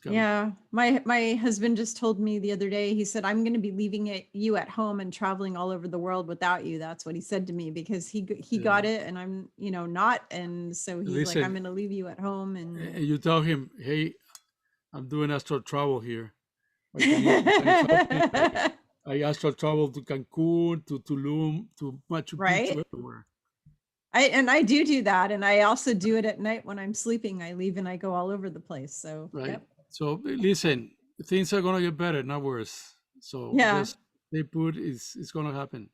Yeah, my husband just told me the other day. He said, "I'm going to be leaving you at home and traveling all over the world without you." That's what he said to me, because he got it and I'm not, and so he's like, "I'm going to leave you at home." And you tell him, "Hey, I'm doing astral travel here. I astral travel to Cancun, to Tulum, to Machu Picchu, everywhere." I do that, and I also do it at night when I'm sleeping. I leave and I go all over the place. So right. So listen, things are gonna get better, not worse. So just stay put. It's gonna happen.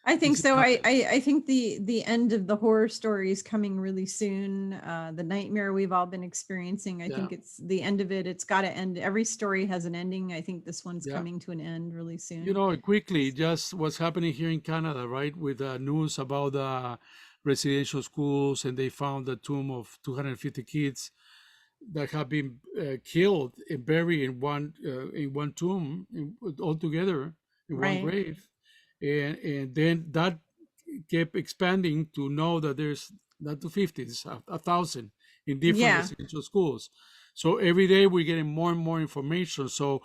I think so. I think the end of the horror story is coming really soon. The nightmare we've all been experiencing, I think it's the end of it. It's got to end. Every story has an ending. I think this one's coming to an end really soon. Quickly, just what's happening here in Canada, right? With news about the residential schools, and they found a tomb of 250 kids that have been killed and buried in one tomb all together in one grave. And then that kept expanding to know that there's not 250, it's 1,000 in different residential schools. So every day we're getting more and more information. So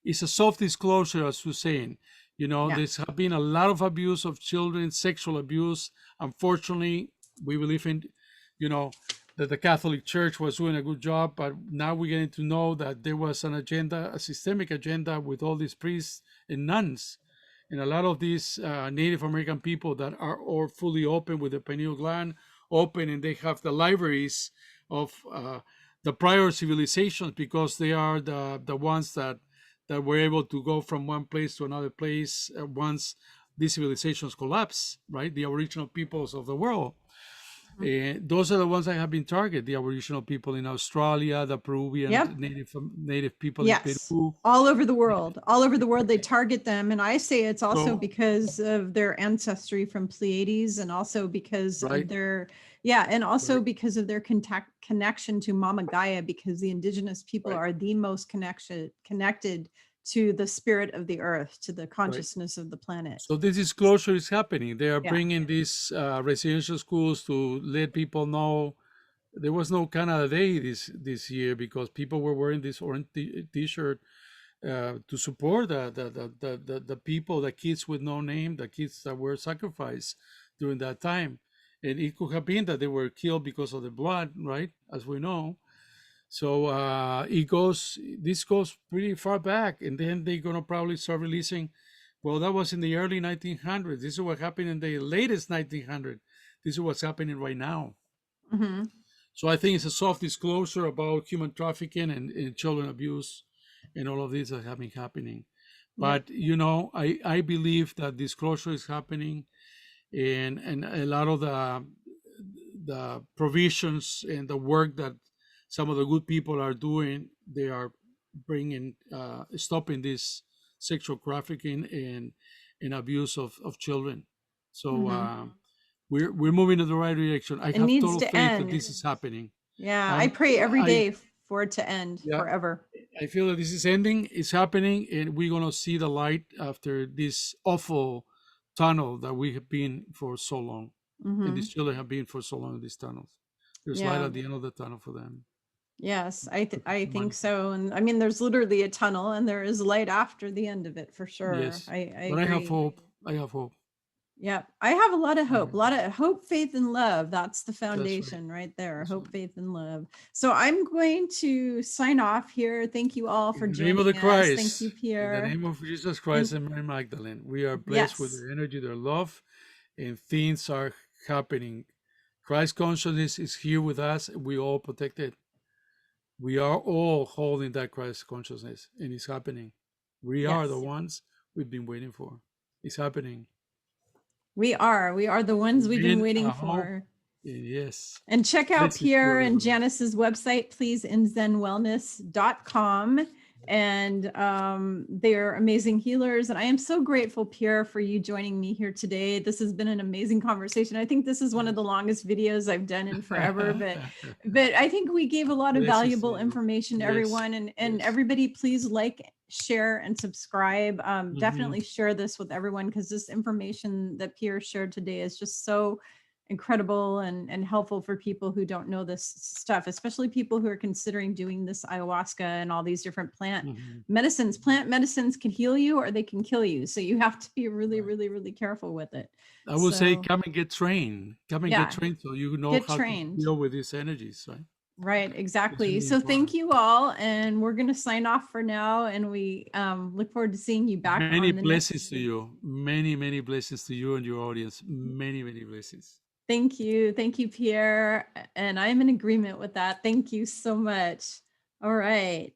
it's a soft disclosure, as you're saying. There's been a lot of abuse of children, sexual abuse. Unfortunately, we believe in, that the Catholic Church was doing a good job, but now we're getting to know that there was an agenda, a systemic agenda with all these priests and nuns, and a lot of these Native American people that are all fully open with the pineal gland open, and they have the libraries of the prior civilizations because they are the ones that were able to go from one place to another place once these civilizations collapse, right? The original peoples of the world. And those are the ones that have been targeted, the Aboriginal people in Australia, the Peruvian Yep. native people in Yes. Peru. All over the world. All over the world, they target them. And I say it's also So, because of their ancestry from Pleiades, and also because of right, their, and also right, because of their connection to Mama Gaia, because the indigenous people right, are the most connected to the spirit of the earth, to the right. consciousness of the planet. So this disclosure is happening. They are Yeah. bringing these residential schools to let people know. There was no Canada Day this year because people were wearing this orange T-shirt to support the people, the kids with no name, the kids that were sacrificed during that time. And it could have been that they were killed because of the blood, right? As we know. So this goes pretty far back. And then they're going to probably start releasing, well, that was in the early 1900s. This is what happened in the latest 1900s. This is what's happening right now. Mm-hmm. So I think it's a soft disclosure about human trafficking and children abuse and all of this that have been happening. Yep. But I believe that disclosure is happening, and a lot of the provisions and the work that some of the good people are doing, they are bringing stopping this sexual trafficking and abuse of children. So Mm-hmm. we're moving in the right direction. I It have needs total to faith that end. this is happening. Yeah. I I'm pray every I day for it to end Yeah, forever. I feel that this is ending, it's happening, and we're gonna see the light after this awful tunnel that we have been for so long, and Mm-hmm. these children have been for so long in these tunnels. There's light Yeah. at the end of the tunnel for them. Yes, But I think one, so. And I mean, there's literally a tunnel, and there is light after the end of it for sure. yes, I but I have agree. hope. I have hope. Yeah, I have a lot of hope, a Mhm. lot of hope, faith, and love. That's the That's right. foundation right there. That's Hope, right. faith, and love. So I'm going to sign off here. Thank you all for In the name of the joining us. Thank you, Christ, in the Pierre. name of Jesus And Christ and Mary Magdalene, we are blessed with yes, their energy, their love, and things are happening. Christ consciousness is here with us. We all protected. We are all holding that Christ consciousness, and it's happening. We are the yes, ones we've been waiting for. It's happening. we are. We are the ones we've been Being waiting a hope, for. yes. And check out Blessings to Pierre and everyone. Janice's website, please, inzenwellness.com. And they're amazing healers. And I am so grateful, Pierre, for you joining me here today. This has been an amazing conversation. I think this is one of the longest videos I've done in forever, but I think we gave a lot of Blessings to valuable you. information to Yes, everyone. And yes. everybody, please like, share, and subscribe. Mhm. Definitely share this with everyone, because this information that Pierre shared today is just so incredible and helpful for people who don't know this stuff, especially people who are considering doing this ayahuasca and all these different plant Mhm. medicines. Plant medicines can heal you or they can kill you. So you have to be really, Right. really, really careful with it. I would say So come and get trained. Come and get yeah, trained so you know get how to trained. deal with these energies, right? Right, It's exactly. really So thank important. you all. And we're going to sign off for now. And we look forward to seeing you back Many on the blessings next. to you. Many, many blessings to you and your audience. Many, many blessings. Thank you. Thank you, Pierre. And I'm in agreement with that. Thank you so much. All right.